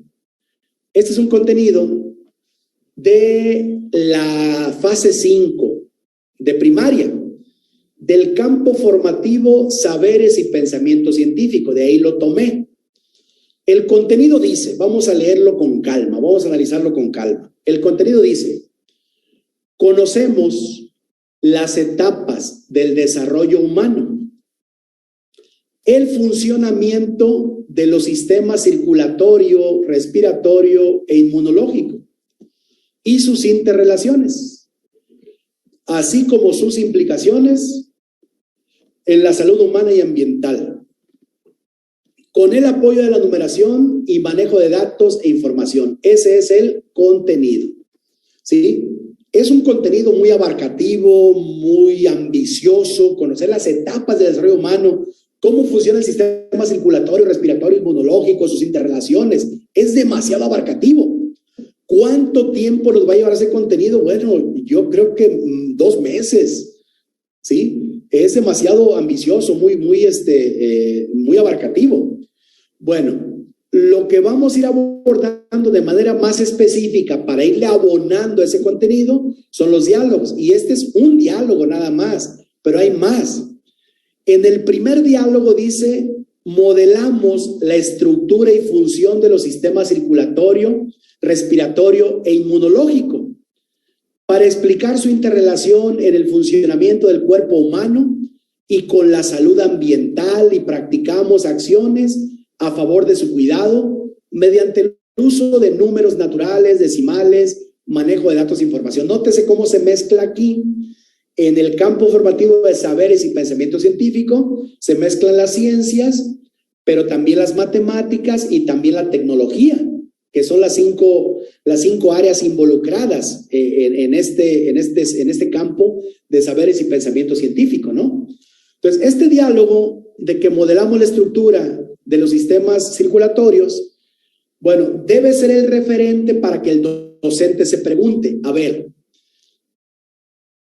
de la fase 5 de primaria, del campo formativo Saberes y Pensamiento Científico, de ahí lo tomé. El contenido dice, vamos a leerlo con calma, vamos a analizarlo con calma. El contenido dice, conocemos las etapas del desarrollo humano, el funcionamiento de los sistemas circulatorio, respiratorio e inmunológico y sus interrelaciones, así como sus implicaciones en la salud humana y ambiental, con el apoyo de la numeración y manejo de datos e información. Ese es el contenido, ¿sí? Es un contenido muy abarcativo, muy ambicioso, conocer las etapas del desarrollo humano, cómo funciona el sistema circulatorio, respiratorio, inmunológico, sus interrelaciones. Es demasiado abarcativo. ¿Cuánto tiempo nos va a llevar ese contenido? Bueno, yo creo que 2 meses, ¿sí? Es demasiado ambicioso, muy abarcativo. Bueno, lo que vamos a ir abordando de manera más específica para irle abonando ese contenido son los diálogos. Y este es un diálogo nada más, pero hay más. En el primer diálogo dice, modelamos la estructura y función de los sistemas circulatorio, respiratorio e inmunológico para explicar su interrelación en el funcionamiento del cuerpo humano y con la salud ambiental, y practicamos acciones a favor de su cuidado mediante el uso de números naturales, decimales, manejo de datos e información. Nótese cómo se mezcla aquí. En el campo formativo de saberes y pensamiento científico se mezclan las ciencias, pero también las matemáticas y también la tecnología, que son las cinco áreas involucradas en este campo de saberes y pensamiento científico, ¿no? Entonces, este diálogo de que modelamos la estructura de los sistemas circulatorios, bueno, debe ser el referente para que el docente se pregunte, a ver,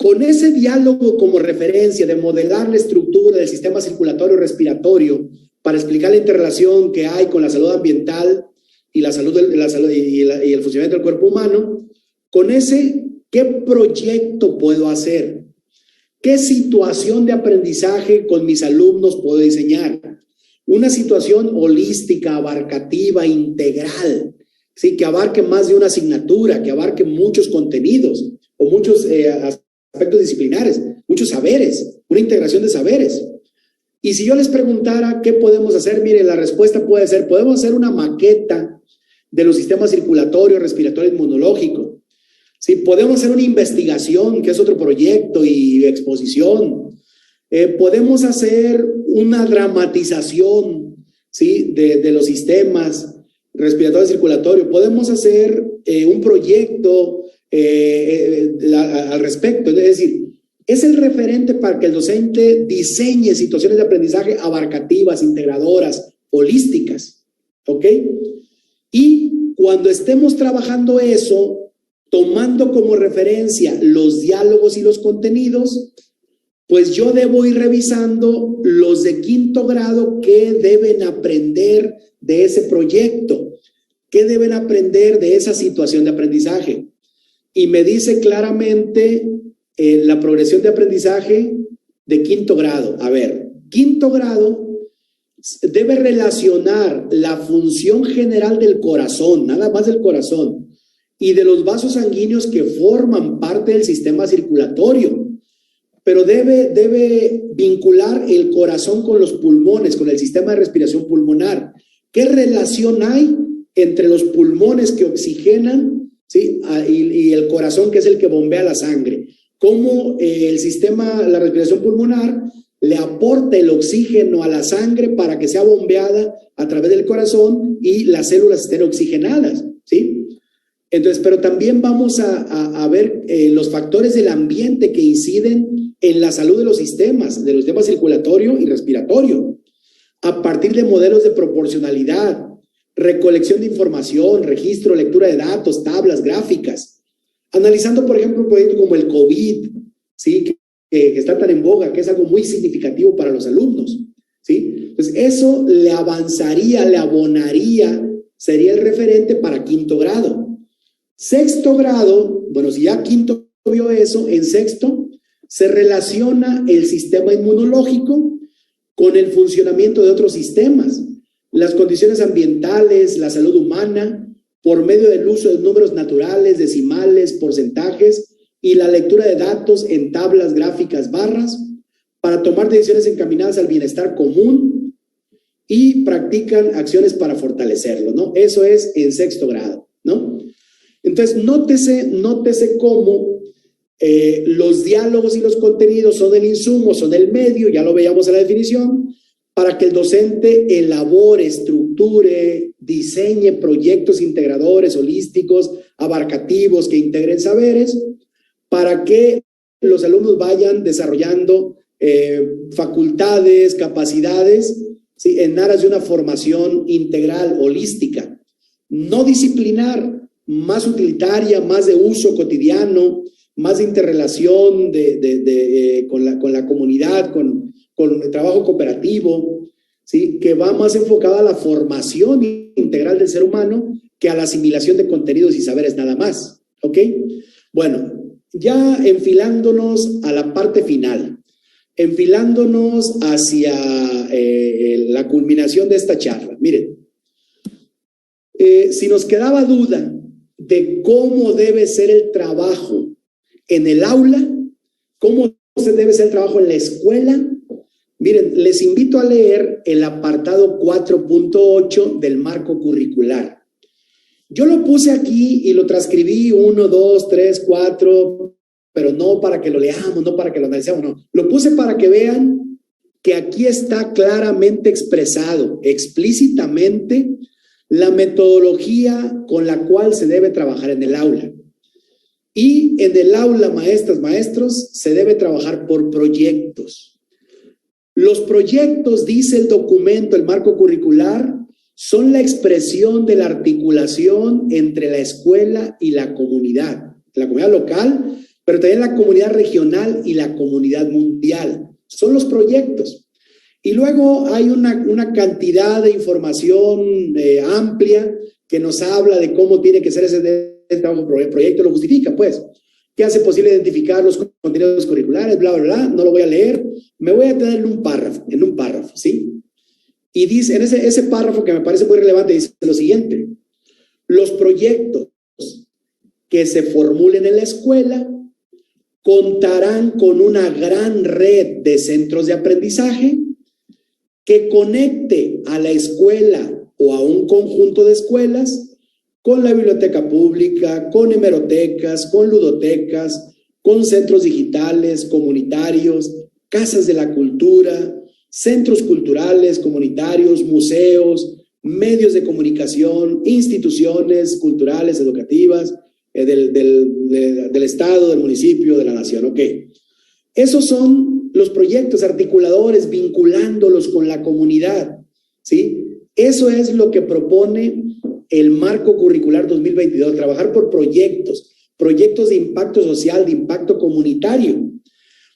Con ese diálogo como referencia de modelar la estructura del sistema circulatorio respiratorio para explicar la interrelación que hay con la salud ambiental y la salud, y el funcionamiento del cuerpo humano, con ese, ¿qué proyecto puedo hacer? ¿Qué situación de aprendizaje con mis alumnos puedo diseñar? Una situación holística, abarcativa, integral, ¿sí? Que abarque más de una asignatura, que abarque muchos contenidos o muchos aspectos disciplinares, muchos saberes, una integración de saberes. Y si yo les preguntara qué podemos hacer, mire, la respuesta puede ser, podemos hacer una maqueta de los sistemas circulatorio, respiratorio, inmunológico. Sí, podemos hacer una investigación, que es otro proyecto, y exposición. Podemos hacer una dramatización, ¿sí? de los sistemas respiratorio y circulatorio. Podemos hacer un proyecto al respecto. Es decir, es el referente para que el docente diseñe situaciones de aprendizaje abarcativas, integradoras, holísticas. ¿Ok? Y cuando estemos trabajando eso, tomando como referencia los diálogos y los contenidos, pues yo debo ir revisando los de quinto grado qué deben aprender de ese proyecto, qué deben aprender de esa situación de aprendizaje. Y me dice claramente la progresión de aprendizaje de quinto grado. A ver, quinto grado debe relacionar la función general del corazón, nada más del corazón, y de los vasos sanguíneos que forman parte del sistema circulatorio, pero debe vincular el corazón con los pulmones, con el sistema de respiración pulmonar. ¿Qué relación hay entre los pulmones que oxigenan, ¿sí? y el corazón, que es el que bombea la sangre? ¿Cómo el sistema, la respiración pulmonar, le aporta el oxígeno a la sangre para que sea bombeada a través del corazón y las células estén oxigenadas, ¿sí? Entonces, pero también vamos a ver los factores del ambiente que inciden en la salud de los sistemas circulatorio y respiratorio, a partir de modelos de proporcionalidad, recolección de información, registro, lectura de datos, tablas, gráficas, analizando, por ejemplo, un proyecto como el COVID, ¿sí? Que está tan en boga, que es algo muy significativo para los alumnos, ¿sí? Entonces, eso le avanzaría, le abonaría, sería el referente para quinto grado. Sexto grado, bueno, si ya quinto vio eso, en sexto se relaciona el sistema inmunológico con el funcionamiento de otros sistemas, las condiciones ambientales, la salud humana, por medio del uso de números naturales, decimales, porcentajes y la lectura de datos en tablas, gráficas, barras, para tomar decisiones encaminadas al bienestar común y practican acciones para fortalecerlo, ¿no? Eso es en sexto grado, ¿no? Entonces, nótese cómo los diálogos y los contenidos son el insumo, son el medio, ya lo veíamos en la definición, para que el docente elabore, estructure, diseñe proyectos integradores, holísticos, abarcativos, que integren saberes, para que los alumnos vayan desarrollando facultades, capacidades, ¿sí? En aras de una formación integral, holística, no disciplinar, más utilitaria, más de uso cotidiano, más de interrelación con la comunidad, con el trabajo cooperativo, ¿sí? Que va más enfocada a la formación integral del ser humano que a la asimilación de contenidos y saberes nada más, ¿ok? Bueno, ya enfilándonos a la parte final, enfilándonos hacia la culminación de esta charla. Miren, si nos quedaba duda de cómo debe ser el trabajo en el aula, cómo debe ser el trabajo en la escuela, miren, les invito a leer el apartado 4.8 del marco curricular. Yo lo puse aquí y lo transcribí 1, 2, 3, 4, pero no para que lo leamos, no para que lo analicemos, no. Lo puse para que vean que aquí está claramente expresado, explícitamente, la metodología con la cual se debe trabajar en el aula. Y en el aula, maestras, maestros, se debe trabajar por proyectos. Los proyectos, dice el documento, el marco curricular, son la expresión de la articulación entre la escuela y la comunidad local, pero también la comunidad regional y la comunidad mundial. Son los proyectos. Y luego hay una cantidad de información amplia que nos habla de cómo tiene que ser ese trabajo. Proyecto lo justifica, pues. ¿Qué hace posible identificar los contenidos curriculares? Bla, bla, bla. No lo voy a leer. Me voy a tener en un párrafo, ¿sí? Y dice, en ese párrafo que me parece muy relevante, dice lo siguiente: los proyectos que se formulen en la escuela contarán con una gran red de centros de aprendizaje que conecte a la escuela o a un conjunto de escuelas con la biblioteca pública, con hemerotecas, con ludotecas, con centros digitales, comunitarios, casas de la cultura, centros culturales, comunitarios, museos, medios de comunicación, instituciones culturales, educativas, del Estado, del municipio, de la nación. Ok. Esos son los proyectos articuladores, vinculándolos con la comunidad, ¿sí? Eso es lo que propone el marco curricular 2022, trabajar por proyectos de impacto social, de impacto comunitario.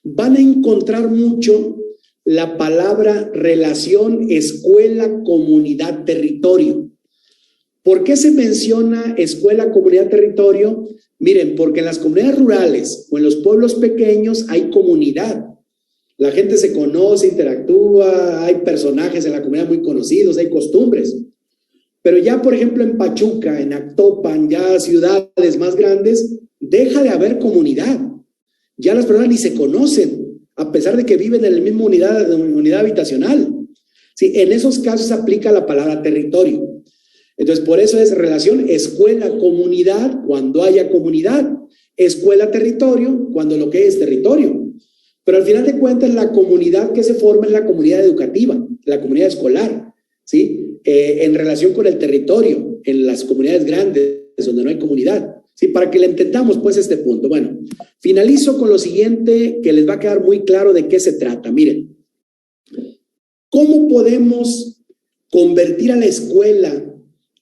Van a encontrar mucho la palabra relación escuela, comunidad, territorio. ¿Por qué se menciona escuela, comunidad, territorio? Miren, porque en las comunidades rurales o en los pueblos pequeños hay comunidad. La gente se conoce, interactúa, hay personajes en la comunidad muy conocidos, hay costumbres. Pero ya, por ejemplo, en Pachuca, en Actopan, ya ciudades más grandes, deja de haber comunidad. Ya las personas ni se conocen, a pesar de que viven en la misma unidad habitacional. Sí, en esos casos aplica la palabra territorio. Entonces, por eso es relación escuela-comunidad cuando haya comunidad, escuela-territorio cuando lo que es territorio. Pero al final de cuentas, la comunidad que se forma es la comunidad educativa, la comunidad escolar, ¿sí? En relación con el territorio, en las comunidades grandes, donde no hay comunidad, ¿sí? Para que le entendamos, pues, este punto. Bueno, finalizo con lo siguiente, que les va a quedar muy claro de qué se trata. Miren, ¿cómo podemos convertir a la escuela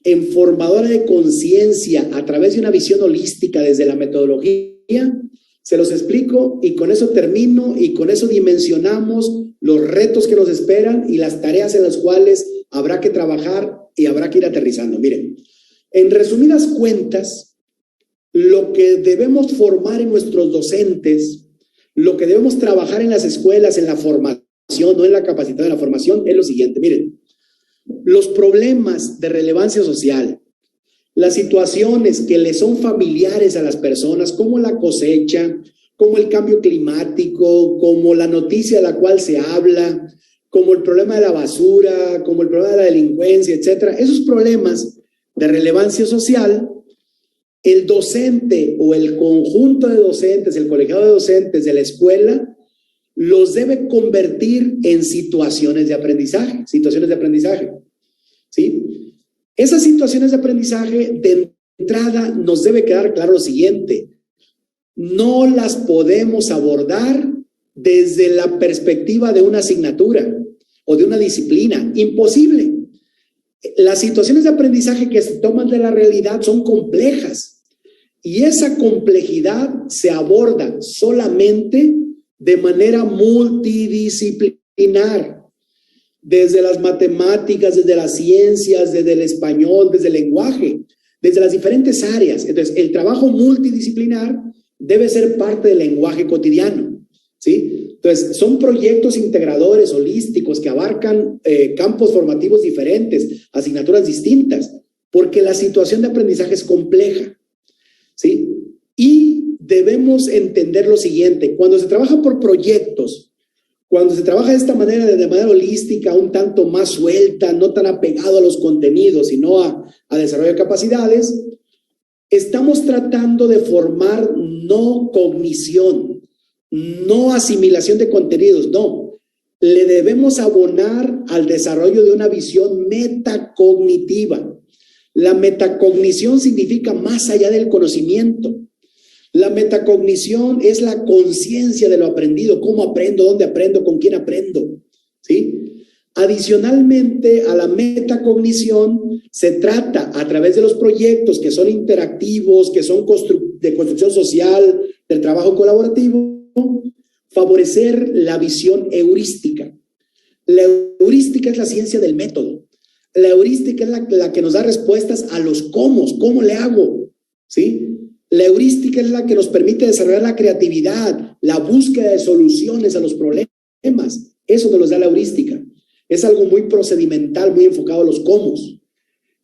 en formadora de conciencia a través de una visión holística desde la metodología? Se los explico y con eso termino y con eso dimensionamos los retos que nos esperan y las tareas en las cuales habrá que trabajar y habrá que ir aterrizando. Miren, en resumidas cuentas, lo que debemos formar en nuestros docentes, lo que debemos trabajar en las escuelas, en la formación, no en la capacitación, en la formación, es lo siguiente. Miren, los problemas de relevancia social, las situaciones que le son familiares a las personas, como la cosecha, como el cambio climático, como la noticia de la cual se habla, como el problema de la basura, como el problema de la delincuencia, etcétera. Esos problemas de relevancia social, el docente o el conjunto de docentes, el colegiado de docentes de la escuela, los debe convertir en situaciones de aprendizaje, ¿sí? Esas situaciones de aprendizaje, de entrada, nos debe quedar claro lo siguiente: no las podemos abordar desde la perspectiva de una asignatura o de una disciplina. Imposible. Las situaciones de aprendizaje que se toman de la realidad son complejas y esa complejidad se aborda solamente de manera multidisciplinar. Desde las matemáticas, desde las ciencias, desde el español, desde el lenguaje, desde las diferentes áreas. Entonces, el trabajo multidisciplinar debe ser parte del lenguaje cotidiano, ¿sí? Entonces, son proyectos integradores, holísticos, que abarcan campos formativos diferentes, asignaturas distintas, porque la situación de aprendizaje es compleja, ¿sí? Y debemos entender lo siguiente: cuando se trabaja por proyectos, cuando se trabaja de esta manera, de manera holística, un tanto más suelta, no tan apegado a los contenidos, sino a desarrollo de capacidades, estamos tratando de formar no cognición, no asimilación de contenidos, no. Le debemos abonar al desarrollo de una visión metacognitiva. La metacognición significa más allá del conocimiento. La metacognición es la conciencia de lo aprendido, cómo aprendo, dónde aprendo, con quién aprendo, ¿sí? Adicionalmente a la metacognición, se trata a través de los proyectos que son interactivos, que son de construcción social, del trabajo colaborativo, favorecer la visión heurística. La heurística es la ciencia del método. La heurística es la que nos da respuestas a los cómo le hago, ¿sí? La heurística es la que nos permite desarrollar la creatividad, la búsqueda de soluciones a los problemas. Eso nos da la heurística. Es algo muy procedimental, muy enfocado a los cómo.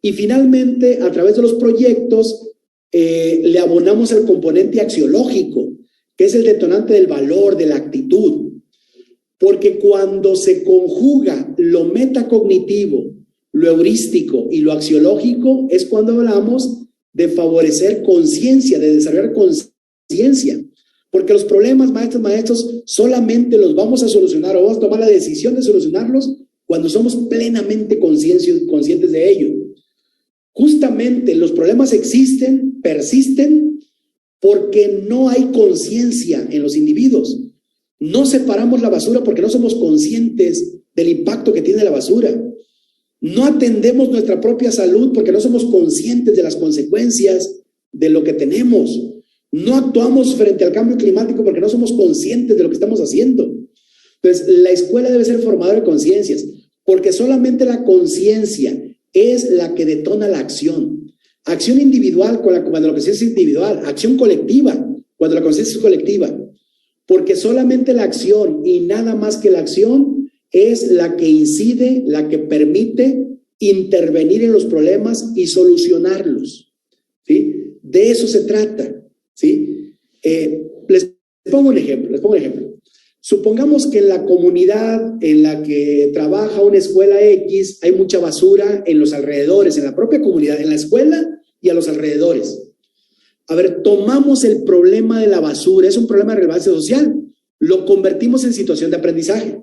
Y finalmente, a través de los proyectos, le abonamos el componente axiológico, que es el detonante del valor, de la actitud. Porque cuando se conjuga lo metacognitivo, lo heurístico y lo axiológico, es cuando hablamos de favorecer conciencia, de desarrollar conciencia. Porque los problemas, maestros, solamente los vamos a solucionar o vamos a tomar la decisión de solucionarlos cuando somos plenamente conscientes de ello. Justamente los problemas existen, persisten, porque no hay conciencia en los individuos. No separamos la basura porque no somos conscientes del impacto que tiene la basura. No atendemos nuestra propia salud porque no somos conscientes de las consecuencias de lo que tenemos. No actuamos frente al cambio climático porque no somos conscientes de lo que estamos haciendo. Entonces, la escuela debe ser formadora de conciencias, porque solamente la conciencia es la que detona la acción. Acción individual cuando la conciencia es individual, acción colectiva cuando la conciencia es colectiva. Porque solamente la acción y nada más que la acción es la que incide, la que permite intervenir en los problemas y solucionarlos, ¿sí? De eso se trata, ¿sí? Les pongo un ejemplo. Supongamos que en la comunidad en la que trabaja una escuela X hay mucha basura en los alrededores, en la propia comunidad, en la escuela y a los alrededores. A ver, tomamos el problema de la basura, es un problema de relevancia social, lo convertimos en situación de aprendizaje.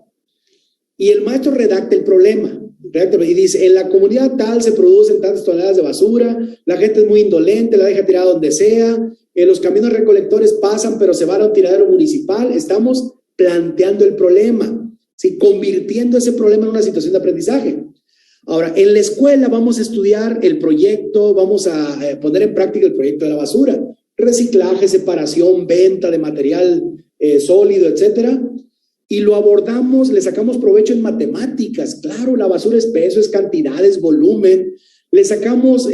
Y el maestro redacta el problema, y dice, en la comunidad tal se producen tantas toneladas de basura, la gente es muy indolente, la deja tirada donde sea, los camiones recolectores pasan, pero se van a un tiradero municipal. Estamos planteando el problema, ¿sí? Convirtiendo ese problema en una situación de aprendizaje. Ahora, en la escuela vamos a estudiar el proyecto, vamos a poner en práctica el proyecto de la basura, reciclaje, separación, venta de material sólido, etcétera, y lo abordamos, le sacamos provecho en matemáticas. Claro, la basura es peso, es cantidad, es volumen. Le sacamos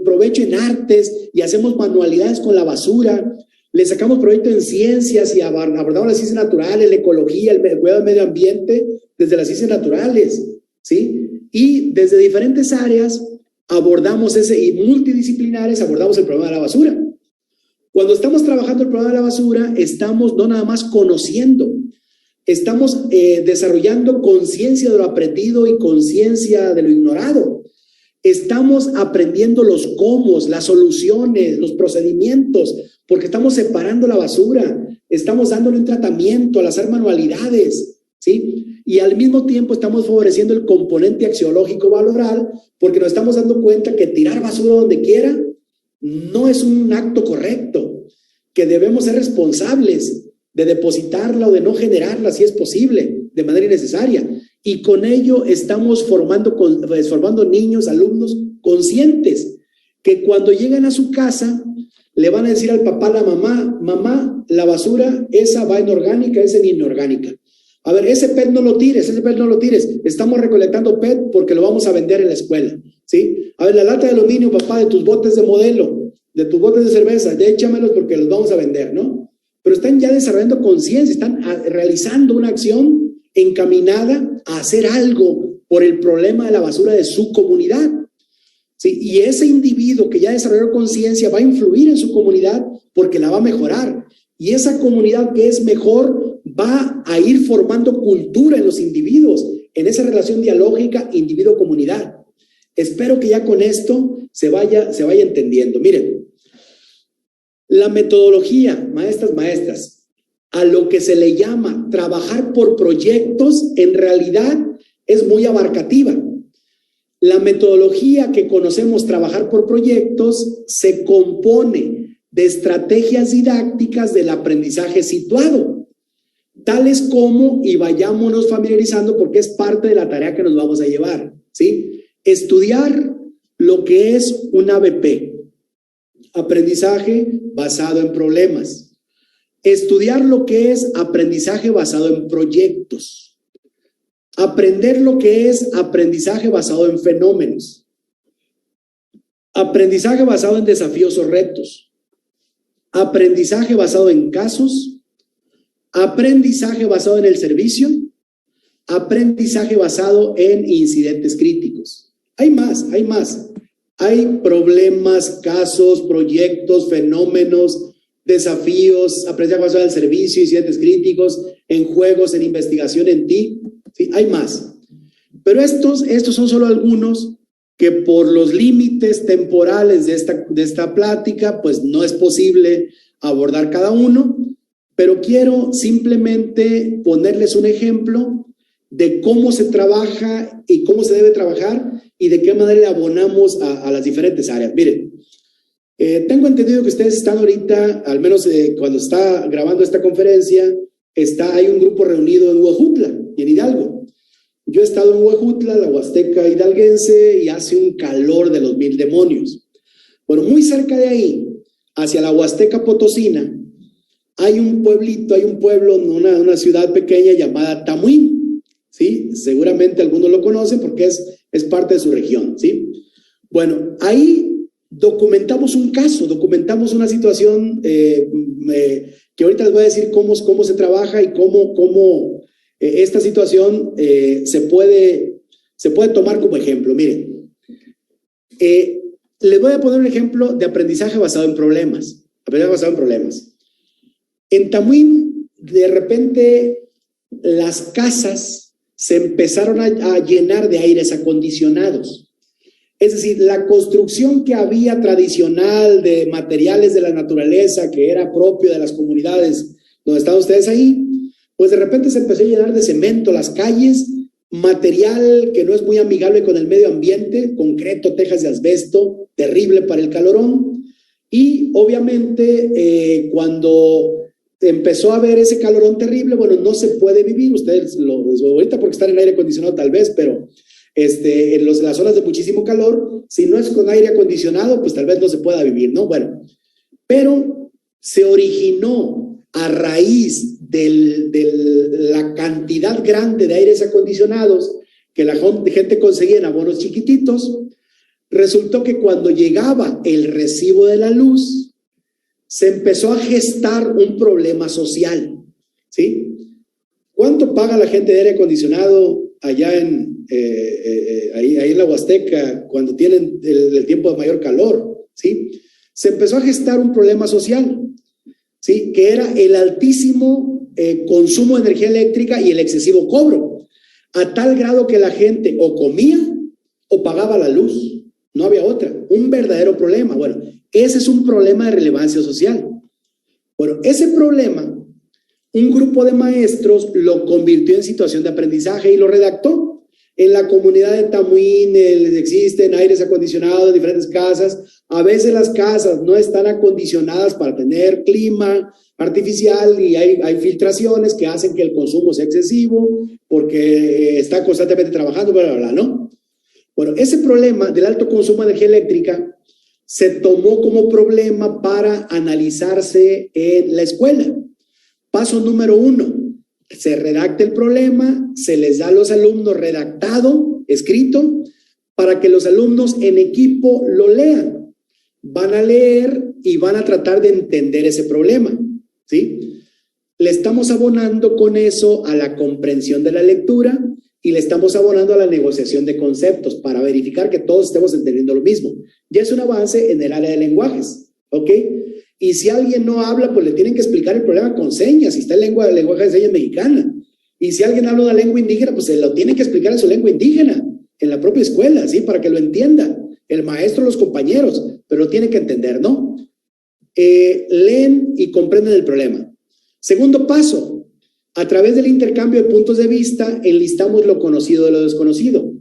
provecho en artes y hacemos manualidades con la basura. Le sacamos provecho en ciencias y abordamos las ciencias naturales, la ecología, el cuidado del medio ambiente desde las ciencias naturales, ¿sí? Y desde diferentes áreas abordamos y multidisciplinares abordamos el problema de la basura. Cuando estamos trabajando el problema de la basura, estamos no nada más conociendo, estamos desarrollando conciencia de lo aprendido y conciencia de lo ignorado. Estamos aprendiendo los cómo, las soluciones, los procedimientos, porque estamos separando la basura, estamos dándole un tratamiento al hacer manualidades, ¿sí? Y al mismo tiempo estamos favoreciendo el componente axiológico valoral, porque nos estamos dando cuenta que tirar basura donde quiera no es un acto correcto, que debemos ser responsables de depositarla o de no generarla si es posible, de manera innecesaria. Y con ello estamos formando niños, alumnos conscientes, que cuando llegan a su casa le van a decir al papá, a la mamá, mamá, la basura, esa va en orgánica, esa en inorgánica. A ver, ese PET no lo tires, estamos recolectando PET porque lo vamos a vender en la escuela, ¿sí? A ver, la lata de aluminio, papá, de tus botes de modelo, de tus botes de cerveza, ya échamelos porque los vamos a vender, ¿no? Pero están ya desarrollando conciencia, están realizando una acción encaminada a hacer algo por el problema de la basura de su comunidad, ¿sí? Y ese individuo que ya desarrolló conciencia va a influir en su comunidad porque la va a mejorar. Y esa comunidad que es mejor va a ir formando cultura en los individuos, en esa relación dialógica individuo-comunidad. Espero que ya con esto se vaya entendiendo. Miren, la metodología, maestras, a lo que se le llama trabajar por proyectos, en realidad es muy abarcativa. La metodología que conocemos, trabajar por proyectos, se compone de estrategias didácticas del aprendizaje situado. tales como, y vayámonos familiarizando porque es parte de la tarea que nos vamos a llevar, ¿sí? Estudiar lo que es un ABP, aprendizaje basado en problemas. Estudiar lo que es aprendizaje basado en proyectos. Aprender lo que es aprendizaje basado en fenómenos. Aprendizaje basado en desafíos o retos. Aprendizaje basado en casos. Aprendizaje basado en el servicio. Aprendizaje basado en incidentes críticos. Hay más. Hay problemas, casos, proyectos, fenómenos, desafíos, aprendizaje basado en el servicio, incidentes críticos, en juegos, en investigación, en TIC. Sí, hay más. Pero estos son solo algunos que por los límites temporales de esta plática, pues no es posible abordar cada uno, pero quiero simplemente ponerles un ejemplo de cómo se trabaja y cómo se debe trabajar y de qué manera le abonamos a las diferentes áreas. Miren, tengo entendido que ustedes están ahorita, al menos cuando está grabando esta conferencia, hay un grupo reunido en Huejutla y en Hidalgo. Yo he estado en Huejutla, la Huasteca hidalguense, y hace un calor de los 1000 demonios. Bueno, muy cerca de ahí, hacia la Huasteca Potosina, hay un pueblo, una ciudad pequeña llamada Tamuín, ¿sí? Seguramente algunos lo conocen porque es parte de su región, ¿sí? Bueno, ahí documentamos un caso, documentamos una situación que ahorita les voy a decir cómo se trabaja y cómo esta situación se puede tomar como ejemplo. Miren, les voy a poner un ejemplo de aprendizaje basado en problemas. En Tamuín, de repente, las casas se empezaron a llenar de aires acondicionados. Es decir, la construcción que había tradicional de materiales de la naturaleza, que era propio de las comunidades donde están ustedes ahí, pues de repente se empezó a llenar de cemento las calles, material que no es muy amigable con el medio ambiente, concreto, tejas de asbesto, terrible para el calorón. Y obviamente cuando empezó a haber ese calorón terrible, bueno, no se puede vivir, ustedes ahorita porque están en aire acondicionado tal vez, pero en las zonas de muchísimo calor, si no es con aire acondicionado, pues tal vez no se pueda vivir, ¿no? Bueno, pero se originó a raíz de la cantidad grande de aires acondicionados que la gente conseguía en abonos chiquititos. Resultó que cuando llegaba el recibo de la luz, se empezó a gestar un problema social, ¿sí? ¿Cuánto paga la gente de aire acondicionado allá ahí en la Huasteca cuando tienen el tiempo de mayor calor? ¿Sí? Se empezó a gestar un problema social, ¿sí? Que era el altísimo consumo de energía eléctrica y el excesivo cobro, a tal grado que la gente o comía o pagaba la luz, no había otra, un verdadero problema. Bueno, ese es un problema de relevancia social. Bueno, ese problema, un grupo de maestros lo convirtió en situación de aprendizaje y lo redactó. En la comunidad de Tamuín existen aires acondicionados en diferentes casas. A veces las casas no están acondicionadas para tener clima artificial y hay filtraciones que hacen que el consumo sea excesivo porque está constantemente trabajando, bla, bla, bla, ¿no? Bueno, ese problema del alto consumo de energía eléctrica se tomó como problema para analizarse en la escuela. Paso número 1, se redacta el problema, se les da a los alumnos redactado, escrito, para que los alumnos en equipo lo lean. Van a leer y van a tratar de entender ese problema, ¿sí? Le estamos abonando con eso a la comprensión de la lectura y le estamos abonando a la negociación de conceptos para verificar que todos estemos entendiendo lo mismo. Ya es un avance en el área de lenguajes, ¿ok? Y si alguien no habla, pues le tienen que explicar el problema con señas, si está en lenguaje de señas mexicana. Y si alguien habla una lengua indígena, pues se lo tienen que explicar en su lengua indígena, en la propia escuela, ¿sí? Para que lo entienda el maestro, los compañeros, pero lo tienen que entender, ¿no? Leen y comprenden el problema. Segundo paso, a través del intercambio de puntos de vista, enlistamos lo conocido de lo desconocido.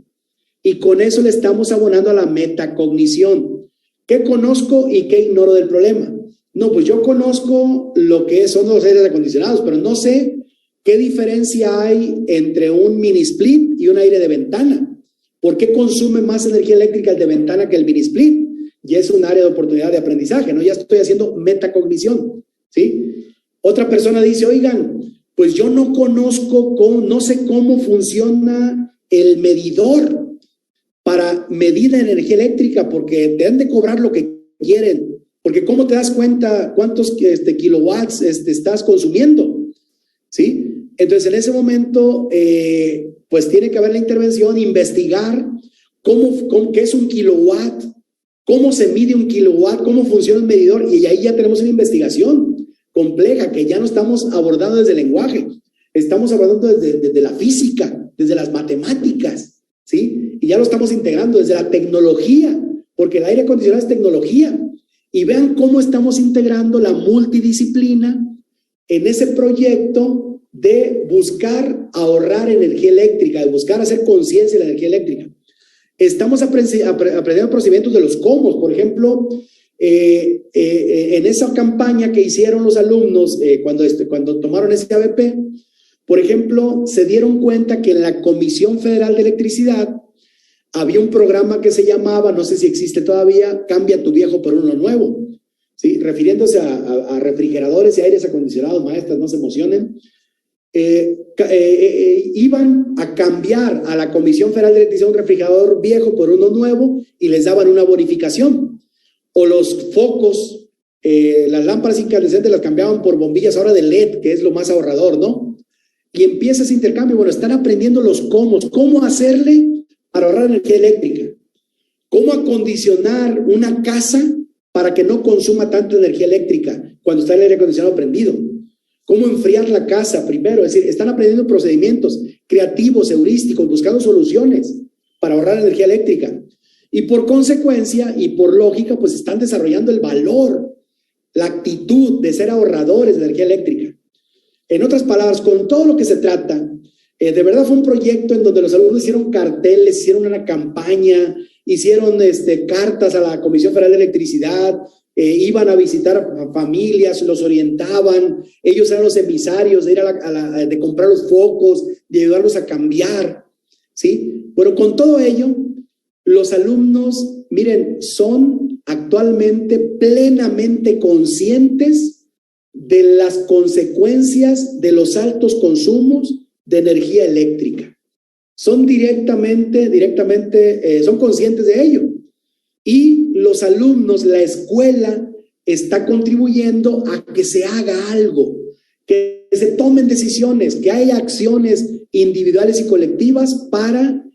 Y con eso le estamos abonando a la metacognición. ¿Qué conozco y qué ignoro del problema? No, pues yo conozco lo que son los aires acondicionados, pero no sé ¿Qué diferencia hay entre un mini split y un aire de ventana? ¿Por qué consume más energía eléctrica el de ventana que el mini split? Y es un área de oportunidad de aprendizaje, ¿no? Ya estoy haciendo metacognición, ¿sí? Otra persona dice, oigan, pues yo no conozco, no sé cómo funciona el medidor para medir la energía eléctrica, porque te han de cobrar lo que quieren, porque ¿cómo te das cuenta cuántos kilowatts estás consumiendo? ¿Sí? Entonces, en ese momento, pues tiene que haber la intervención, investigar qué es un kilowatt, cómo se mide un kilowatt, cómo funciona el medidor, y ahí ya tenemos una investigación compleja que ya no estamos abordando desde el lenguaje, estamos abordando desde la física, desde las matemáticas, ¿sí? Y ya lo estamos integrando desde la tecnología, porque el aire acondicionado es tecnología. Y vean cómo estamos integrando la multidisciplina en ese proyecto de buscar ahorrar energía eléctrica, de buscar hacer conciencia de la energía eléctrica. Estamos aprendiendo procedimientos de los cómo, por ejemplo, en esa campaña que hicieron los alumnos cuando tomaron ese ABP, por ejemplo, se dieron cuenta que en la Comisión Federal de Electricidad había un programa que se llamaba, no sé si existe todavía, Cambia tu viejo por uno nuevo, ¿sí? Refiriéndose a refrigeradores y aires acondicionados, maestras, no se emocionen. Iban a cambiar a la Comisión Federal de Electricidad un refrigerador viejo por uno nuevo y les daban una bonificación. O los focos, las lámparas incandescentes las cambiaban por bombillas ahora de LED, que es lo más ahorrador, ¿no? Y empieza ese intercambio. Bueno, están aprendiendo los cómo hacerle para ahorrar energía eléctrica, cómo acondicionar una casa para que no consuma tanta energía eléctrica cuando está el aire acondicionado prendido, cómo enfriar la casa primero, es decir, están aprendiendo procedimientos creativos, heurísticos, buscando soluciones para ahorrar energía eléctrica. Y por consecuencia y por lógica, pues están desarrollando el valor, la actitud de ser ahorradores de energía eléctrica. En otras palabras, con todo lo que se trata, de verdad fue un proyecto en donde los alumnos hicieron carteles, hicieron una campaña, hicieron cartas a la Comisión Federal de Electricidad, iban a visitar a familias, los orientaban, ellos eran los emisarios de ir de comprar los focos, de ayudarlos a cambiar, ¿sí? Bueno, con todo ello, los alumnos, miren, son actualmente plenamente conscientes de las consecuencias de los altos consumos de energía eléctrica. Son son conscientes de ello. Y los alumnos, la escuela está contribuyendo a que se haga algo, que se tomen decisiones, que haya acciones individuales y colectivas para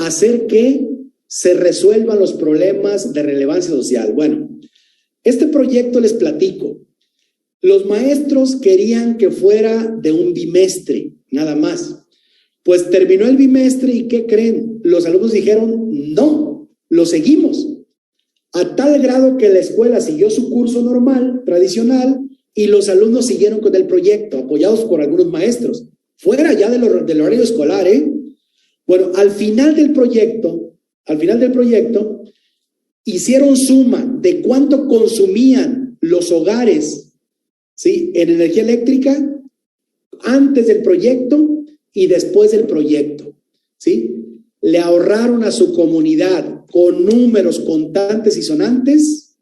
hacer que se resuelvan los problemas de relevancia social. Bueno, este proyecto les platico. Los maestros querían que fuera de un bimestre, nada más. Pues terminó el bimestre y ¿qué creen? Los alumnos dijeron, no, lo seguimos. A tal grado que la escuela siguió su curso normal, tradicional, y los alumnos siguieron con el proyecto, apoyados por algunos maestros. Fuera ya del horario escolar, ¿eh? Bueno, al final del proyecto, hicieron suma de cuánto consumían los hogares, ¿sí?, en energía eléctrica antes del proyecto y después del proyecto, ¿sí? Le ahorraron a su comunidad con números contantes y sonantes,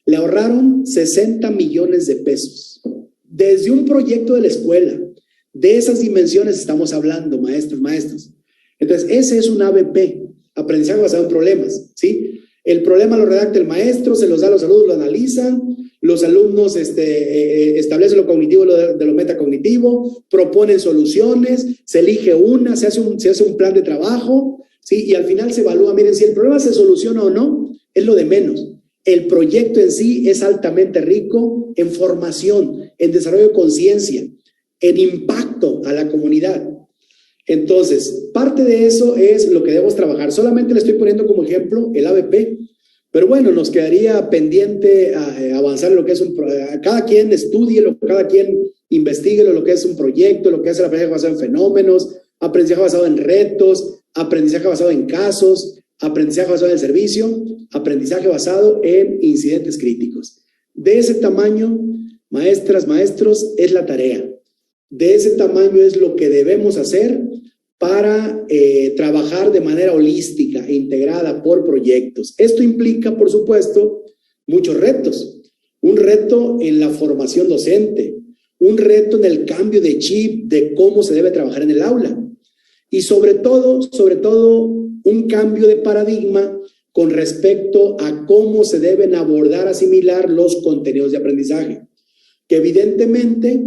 le ahorraron 60 millones de pesos. Desde un proyecto de la escuela, de esas dimensiones estamos hablando, maestros. Entonces, ese es un ABP, aprendizaje basado en problemas, ¿sí? El problema lo redacta el maestro, se los da a los alumnos, lo analizan, los alumnos establecen lo cognitivo de lo metacognitivo, proponen soluciones, se elige una, se hace un plan de trabajo, ¿sí? Y al final se evalúa, miren, si el problema se soluciona o no, es lo de menos. El proyecto en sí es altamente rico en formación, en desarrollo de conciencia, en impacto a la comunidad. Entonces, parte de eso es lo que debemos trabajar. Solamente le estoy poniendo como ejemplo el ABP, pero bueno, nos quedaría pendiente avanzar en lo que es cada quien estudie, cada quien investigue lo que es un proyecto, lo que es el aprendizaje basado en fenómenos, aprendizaje basado en retos, aprendizaje basado en casos, aprendizaje basado en el servicio, aprendizaje basado en incidentes críticos. De ese tamaño, maestras, maestros, es la tarea. De ese tamaño es lo que debemos hacer para trabajar de manera holística e integrada por proyectos. Esto implica, por supuesto, muchos retos. Un reto en la formación docente, un reto en el cambio de chip de cómo se debe trabajar en el aula y sobre todo, un cambio de paradigma con respecto a cómo se deben abordar, asimilar los contenidos de aprendizaje, que evidentemente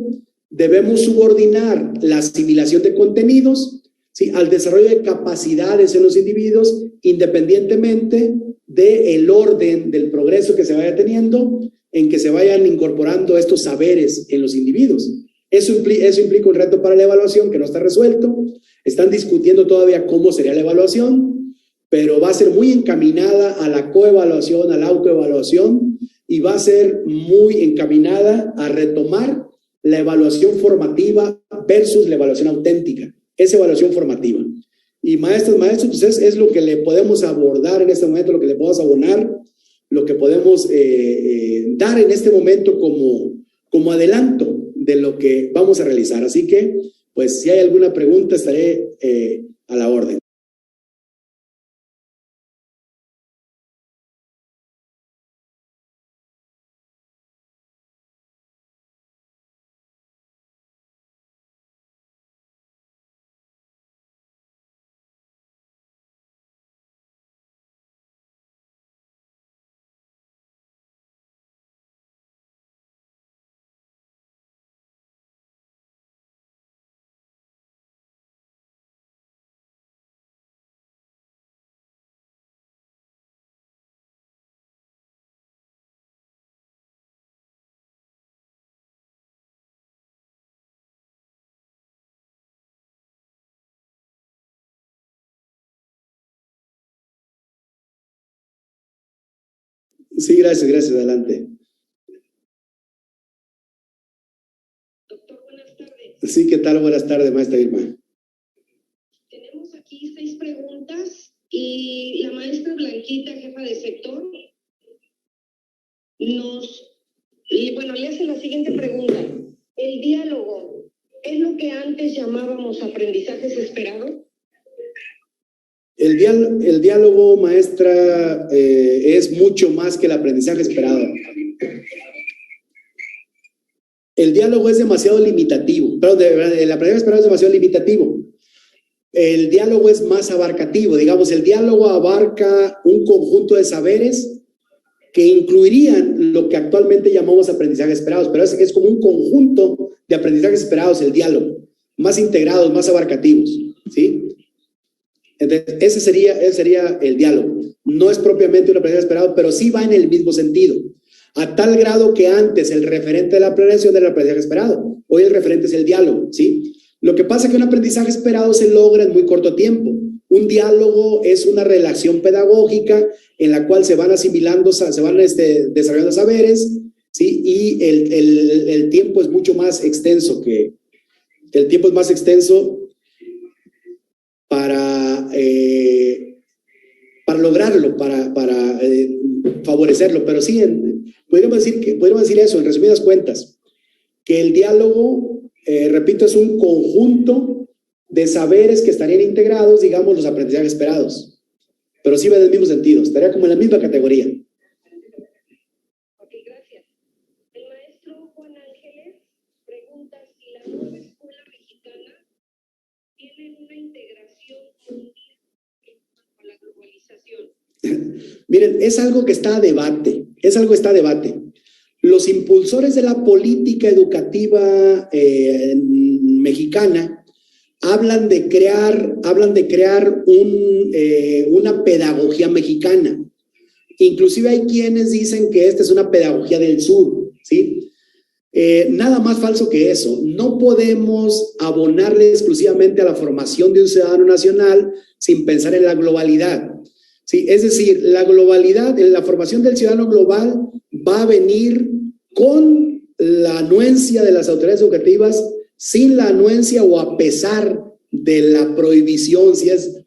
debemos subordinar la asimilación de contenidos, ¿sí?, al desarrollo de capacidades en los individuos, independientemente del orden del progreso que se vaya teniendo, en que se vayan incorporando estos saberes en los individuos. Eso implica un reto para la evaluación que no está resuelto. Están discutiendo todavía cómo sería la evaluación, pero va a ser muy encaminada a la coevaluación, a la autoevaluación, y va a ser muy encaminada a retomar la evaluación formativa versus la evaluación auténtica, esa evaluación formativa. Y maestros, pues es lo que le podemos abordar en este momento, lo que le podemos abonar, lo que podemos dar en este momento como adelanto de lo que vamos a realizar. Así que, pues, si hay alguna pregunta, estaré a la orden. Sí, gracias, adelante. Doctor, buenas tardes. Sí, ¿qué tal? Buenas tardes, maestra Irma. Tenemos aquí 6 preguntas y la maestra Blanquita, jefa de sector, le hace la siguiente pregunta. ¿El diálogo es lo que antes llamábamos aprendizajes esperados? El diálogo, maestra, es mucho más que el aprendizaje esperado. El diálogo es demasiado limitativo. Perdón, el aprendizaje esperado es demasiado limitativo. El diálogo es más abarcativo. Digamos, el diálogo abarca un conjunto de saberes que incluirían lo que actualmente llamamos aprendizajes esperados, pero es como un conjunto de aprendizajes esperados el diálogo, más integrados, más abarcativos, ¿sí? Entonces, ese sería el diálogo. No es propiamente un aprendizaje esperado, pero sí va en el mismo sentido. A tal grado que antes el referente de la planeación era el aprendizaje esperado. Hoy el referente es el diálogo, ¿sí? Lo que pasa es que un aprendizaje esperado se logra en muy corto tiempo. Un diálogo es una relación pedagógica en la cual se van asimilando, se van desarrollando saberes, ¿sí? Y el tiempo es mucho más extenso para lograrlo, para favorecerlo. Pero sí, podríamos decir eso, en resumidas cuentas, que el diálogo, repito, es un conjunto de saberes que estarían integrados, digamos, los aprendizajes esperados. Pero sí va en el mismo sentido, estaría como en la misma categoría. Ok, gracias. El maestro Juan Ángeles pregunta si la nueva escuela mexicana tiene una integración mundial con la globalización. Miren, es algo que está a debate, Los impulsores de la política educativa mexicana hablan de crear una pedagogía mexicana. Inclusive hay quienes dicen que esta es una pedagogía del sur, ¿sí? Nada más falso que eso. No podemos abonarle exclusivamente a la formación de un ciudadano nacional sin pensar en la globalidad, ¿sí? Es decir, la globalidad, la formación del ciudadano global va a venir con la anuencia de las autoridades educativas, sin la anuencia o a pesar de la prohibición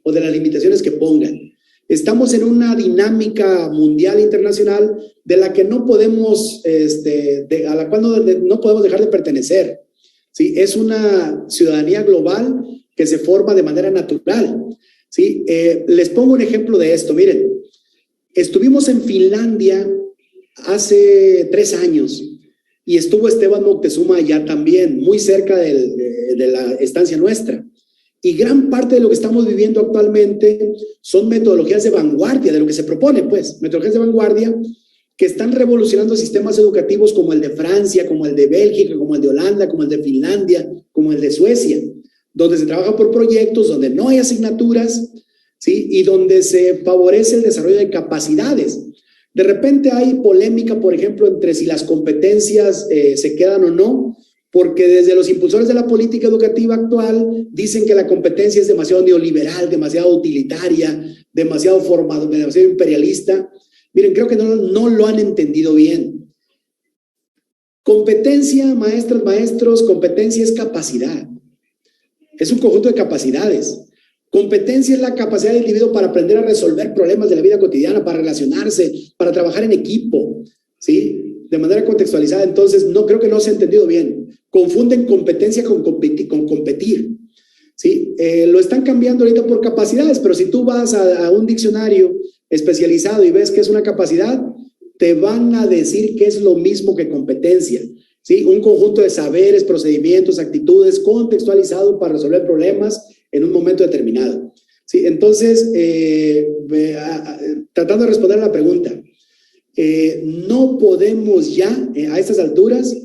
o de las limitaciones que pongan. Estamos en una dinámica mundial internacional de la que no podemos, a la cual no podemos dejar de pertenecer, ¿sí? Es una ciudadanía global que se forma de manera natural, ¿sí? Les pongo un ejemplo de esto. Miren, estuvimos en Finlandia hace 3 años y estuvo Esteban Moctezuma allá también, muy cerca de la estancia nuestra. Y gran parte de lo que estamos viviendo actualmente son metodologías de vanguardia, de lo que se propone, pues, metodologías de vanguardia que están revolucionando sistemas educativos como el de Francia, como el de Bélgica, como el de Holanda, como el de Finlandia, como el de Suecia, donde se trabaja por proyectos, donde no hay asignaturas, ¿sí? Y donde se favorece el desarrollo de capacidades. De repente hay polémica, por ejemplo, entre si las competencias se quedan o no, porque desde los impulsores de la política educativa actual dicen que la competencia es demasiado neoliberal, demasiado utilitaria, demasiado formado, demasiado imperialista. Miren, creo que no lo han entendido bien. Competencia, maestras, maestros, competencia es capacidad. Es un conjunto de capacidades. Competencia es la capacidad del individuo para aprender a resolver problemas de la vida cotidiana, para relacionarse, para trabajar en equipo, ¿sí? De manera contextualizada. Entonces, no creo que no se ha entendido bien. Confunden competencia con competir, ¿sí? Lo están cambiando ahorita por capacidades, pero si tú vas a un diccionario especializado y ves que es una capacidad, te van a decir que es lo mismo que competencia, ¿sí? Un conjunto de saberes, procedimientos, actitudes contextualizado para resolver problemas en un momento determinado, ¿sí? Entonces, tratando de responder a la pregunta, no podemos ya a estas alturas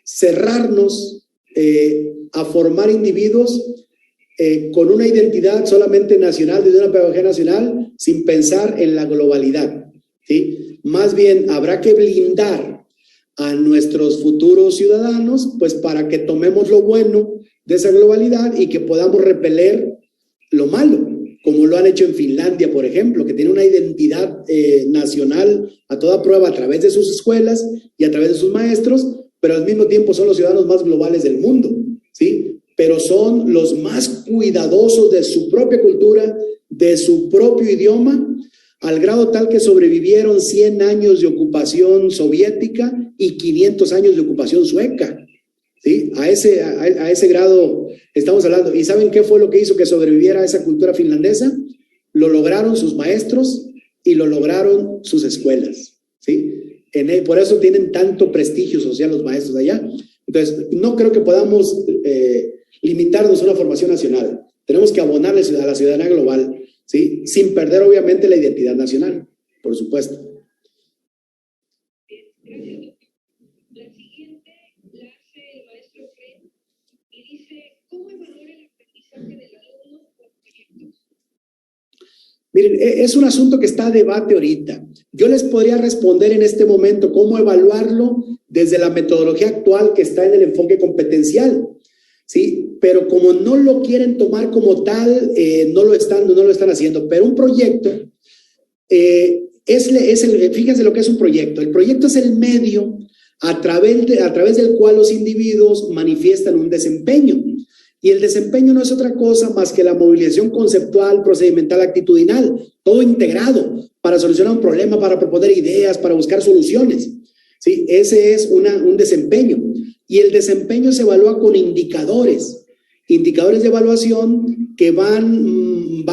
cerrarnos a formar individuos con una identidad solamente nacional, desde una pedagogía nacional, sin pensar en la globalidad, ¿sí? Más bien habrá que blindar a nuestros futuros ciudadanos, pues para que tomemos lo bueno de esa globalidad y que podamos repeler lo malo, como lo han hecho en Finlandia, por ejemplo, que tiene una identidad nacional a toda prueba a través de sus escuelas y a través de sus maestros, pero al mismo tiempo son los ciudadanos más globales del mundo, ¿sí? Pero son los más cuidadosos de su propia cultura, de su propio idioma, al grado tal que sobrevivieron 100 años de ocupación soviética y 500 años de ocupación sueca, ¿sí? A ese grado estamos hablando. ¿Y saben qué fue lo que hizo que sobreviviera a esa cultura finlandesa? Lo lograron sus maestros y lo lograron sus escuelas, ¿sí? Por eso tienen tanto prestigio social los maestros de allá. Entonces, no creo que podamos limitarnos a una formación nacional. Tenemos que abonarle a la ciudadanía global, ¿sí? Sin perder, obviamente, la identidad nacional, por supuesto. La siguiente la hace el maestro Fred y dice, ¿cómo evaluar el aprendizaje del alumno por proyectos? Miren, es un asunto que está a debate ahorita. Yo les podría responder en este momento cómo evaluarlo desde la metodología actual que está en el enfoque competencial, ¿sí? Pero como no lo quieren tomar como tal, no lo están haciendo. Pero un proyecto, fíjense lo que es un proyecto. El proyecto es el medio a través del cual los individuos manifiestan un desempeño. Y el desempeño no es otra cosa más que la movilización conceptual, procedimental, actitudinal, todo integrado para solucionar un problema, para proponer ideas, para buscar soluciones, ¿sí? Ese es un desempeño. Y el desempeño se evalúa con indicadores de evaluación que van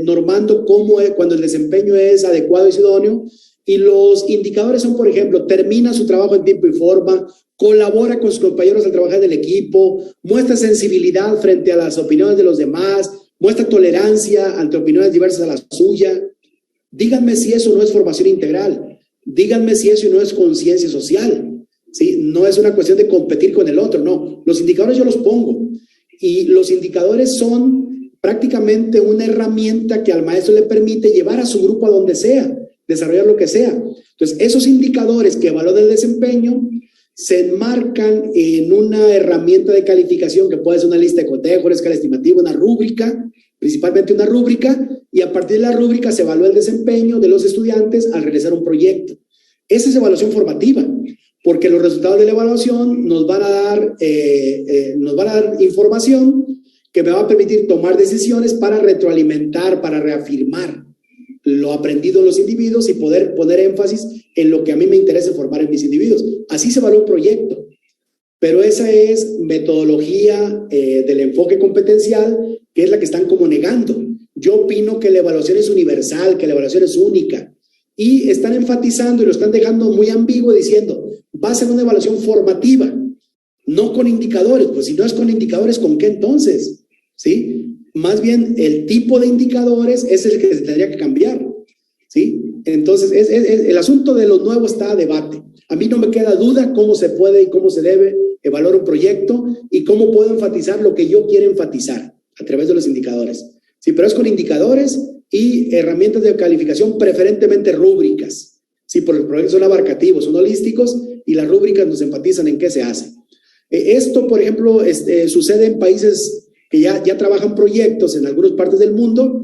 normando cuando el desempeño es adecuado y idóneo. Y los indicadores son, por ejemplo, termina su trabajo en tiempo y forma, colabora con sus compañeros al trabajar en el equipo, muestra sensibilidad frente a las opiniones de los demás, muestra tolerancia ante opiniones diversas a la suya. Díganme si eso no es formación integral. Díganme si eso no es conciencia social, ¿sí? No es una cuestión de competir con el otro, no. Los indicadores yo los pongo. Y los indicadores son prácticamente una herramienta que al maestro le permite llevar a su grupo a donde sea, desarrollar lo que sea. Entonces, esos indicadores que evalúan el desempeño se enmarcan en una herramienta de calificación que puede ser una lista de cotejo, una escala estimativa, una rúbrica, principalmente una rúbrica, y a partir de la rúbrica se evalúa el desempeño de los estudiantes al realizar un proyecto. Esa es evaluación formativa, porque los resultados de la evaluación nos van a dar información que me va a permitir tomar decisiones para retroalimentar, para reafirmar lo aprendido en los individuos y poder poner énfasis en lo que a mí me interesa formar en mis individuos. Así se evalúa un proyecto. pero esa es metodología del enfoque competencial, que es la que están como negando. Yo opino que la evaluación es universal, que la evaluación es única, y están enfatizando y lo están dejando muy ambiguo diciendo, va a ser una evaluación formativa, no con indicadores. Pues si no es con indicadores, ¿con qué entonces? ¿Sí? Más bien el tipo de indicadores es el que se tendría que cambiar, ¿sí? Entonces el asunto de lo nuevo está a debate. A mí no me queda duda cómo se puede y cómo se debe evaluar un proyecto y cómo puedo enfatizar lo que yo quiero enfatizar a través de los indicadores. Sí, pero es con indicadores y herramientas de calificación, preferentemente rúbricas. Sí, porque los proyectos son abarcativos, son holísticos, y las rúbricas nos enfatizan en qué se hace. Esto, por ejemplo, sucede en países que ya trabajan proyectos en algunas partes del mundo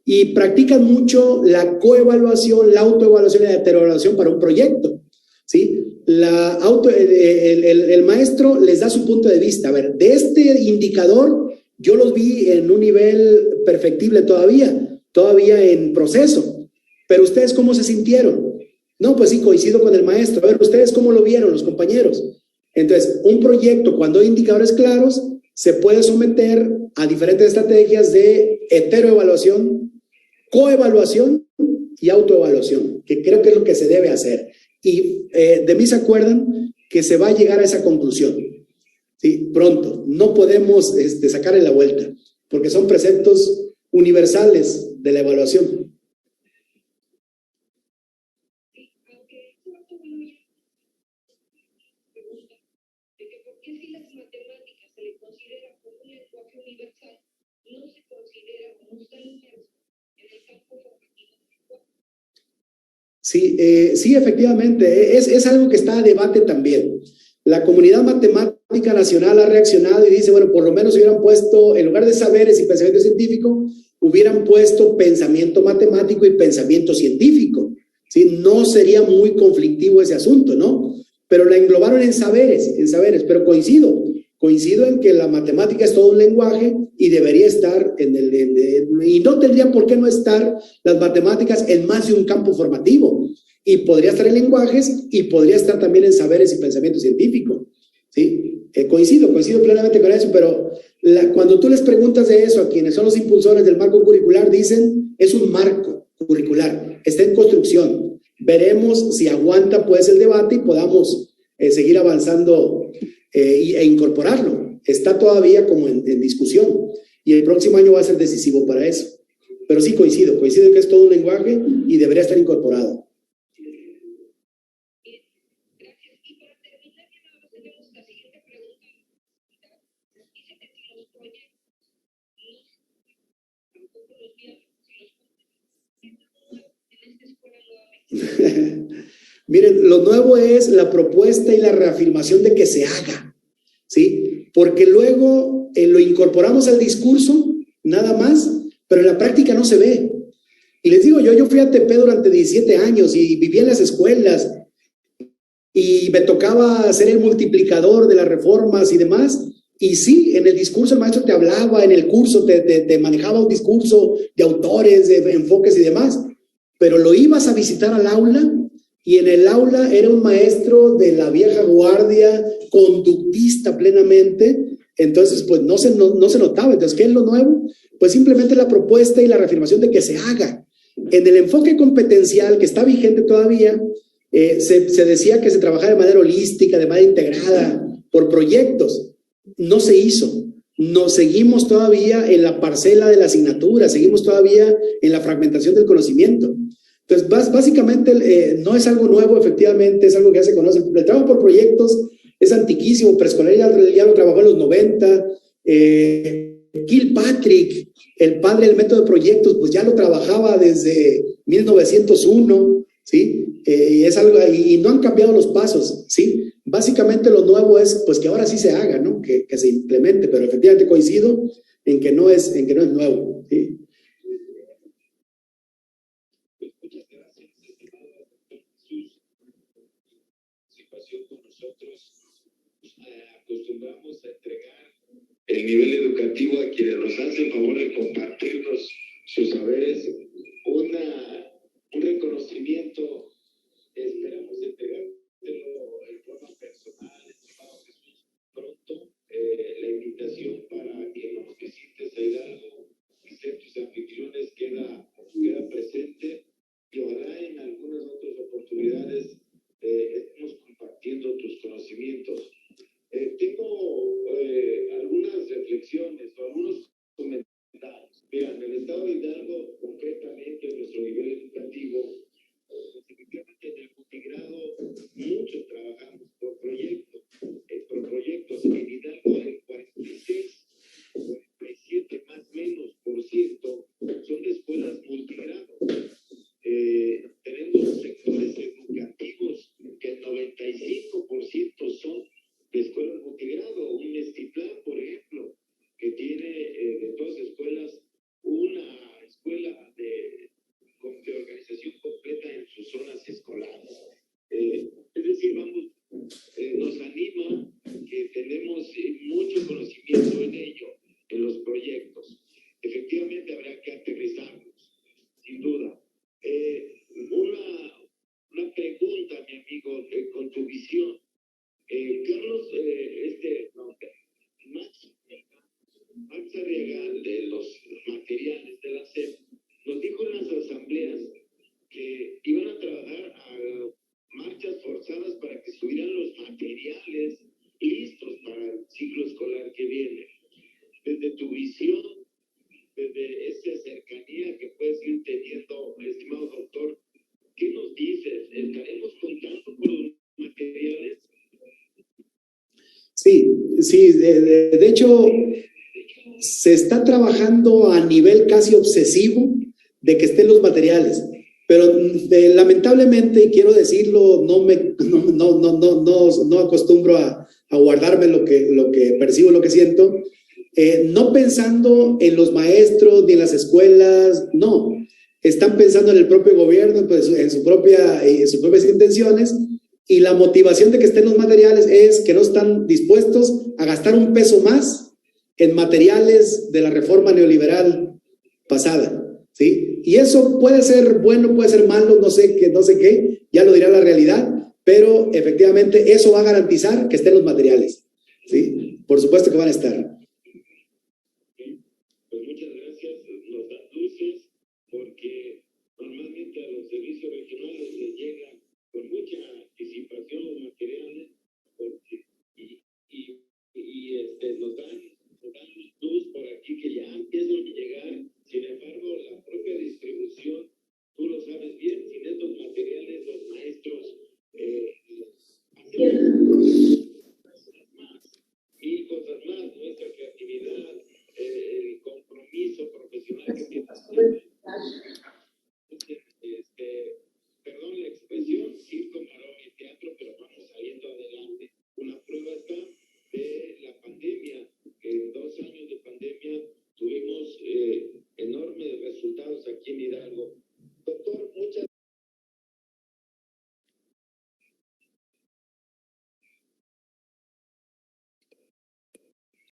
y practican mucho la coevaluación, la autoevaluación y la heteroevaluación para un proyecto, ¿sí? El maestro les da su punto de vista. A ver, de este indicador yo los vi en un nivel perfectible todavía en proceso, pero ¿ustedes cómo se sintieron? No, pues sí, coincido con el maestro. A ver, ¿ustedes cómo lo vieron, los compañeros? Entonces, un proyecto, cuando hay indicadores claros, se puede someter a diferentes estrategias de heteroevaluación, coevaluación y autoevaluación, que creo que es lo que se debe hacer. Y de mí se acuerdan que se va a llegar a esa conclusión, ¿sí? Pronto. No podemos sacarle la vuelta, porque son preceptos universales de la evaluación. Sí, sí, efectivamente, es algo que está a debate también. La comunidad matemática nacional ha reaccionado y dice, bueno, por lo menos hubieran puesto, en lugar de saberes y pensamiento científico, hubieran puesto pensamiento matemático y pensamiento científico, ¿sí? No sería muy conflictivo ese asunto, ¿no? Pero la englobaron en saberes, pero coincido en que la matemática es todo un lenguaje y debería estar y no tendría por qué no estar las matemáticas en más de un campo formativo, y podría estar en lenguajes y podría estar también en saberes y pensamiento científico, ¿sí? Coincido plenamente con eso, pero cuando tú les preguntas de eso a quienes son los impulsores del marco curricular, dicen, es un marco curricular, está en construcción, veremos si aguanta pues el debate y podamos seguir avanzando e incorporarlo. Está todavía como en discusión y el próximo año va a ser decisivo para eso. Pero sí coincido en que es todo un lenguaje y debería estar incorporado. Miren, lo nuevo es la propuesta y la reafirmación de que se haga, ¿sí? Porque luego lo incorporamos al discurso, nada más, pero en la práctica no se ve. Y les digo, yo fui a TP durante 17 años y viví en las escuelas y me tocaba ser el multiplicador de las reformas y demás. Y sí, en el discurso el maestro te hablaba, en el curso te manejaba un discurso de autores, de enfoques y demás, pero lo ibas a visitar al aula y en el aula era un maestro de la vieja guardia, conductista plenamente, entonces pues no se notaba. Entonces, ¿qué es lo nuevo? Pues simplemente la propuesta y la reafirmación de que se haga. En el enfoque competencial que está vigente todavía, se decía que se trabajara de manera holística, de manera integrada, por proyectos. No se hizo. Nos seguimos todavía en la parcela de la asignatura, seguimos todavía en la fragmentación del conocimiento. Entonces, básicamente no es algo nuevo, efectivamente, es algo que ya se conoce. El trabajo por proyectos es antiquísimo. Preescolar ya lo trabajó en los 90. Kilpatrick, el padre del método de proyectos, pues ya lo trabajaba desde 1901, ¿sí? Y es algo, y no han cambiado los pasos, ¿sí? Básicamente lo nuevo es, pues que ahora sí se haga, ¿no? Que se implemente, pero efectivamente coincido en que no es nuevo, ¿sí? Acostumbramos a entregar el nivel educativo a quienes nos hacen el favor de compartirnos sus saberes, un reconocimiento. Esperamos entregártelo en forma personal, estimado Jesús. amigo, con tu visión. Carlos, Max Arriaga, de los materiales de la SEP, nos dijo en las asambleas que iban a trabajar a marchas forzadas para que estuvieran los materiales listos para el ciclo escolar que viene. Desde tu visión, desde esa cercanía que puedes ir teniendo, estimado doctor, ¿qué nos dices? ¿Estaremos contando con los materiales? Sí, de hecho, se está trabajando a nivel casi obsesivo de que estén los materiales, pero lamentablemente, y quiero decirlo, no acostumbro a guardarme lo que percibo, lo que siento, no pensando en los maestros ni en las escuelas, no, están pensando en el propio gobierno, pues, en sus propias intenciones, y la motivación de que estén los materiales es que no están dispuestos a gastar un peso más en materiales de la reforma neoliberal pasada, ¿sí? Y eso puede ser bueno, puede ser malo, no sé qué, ya lo dirá la realidad, pero efectivamente eso va a garantizar que estén los materiales, ¿sí? Por supuesto que van a estar.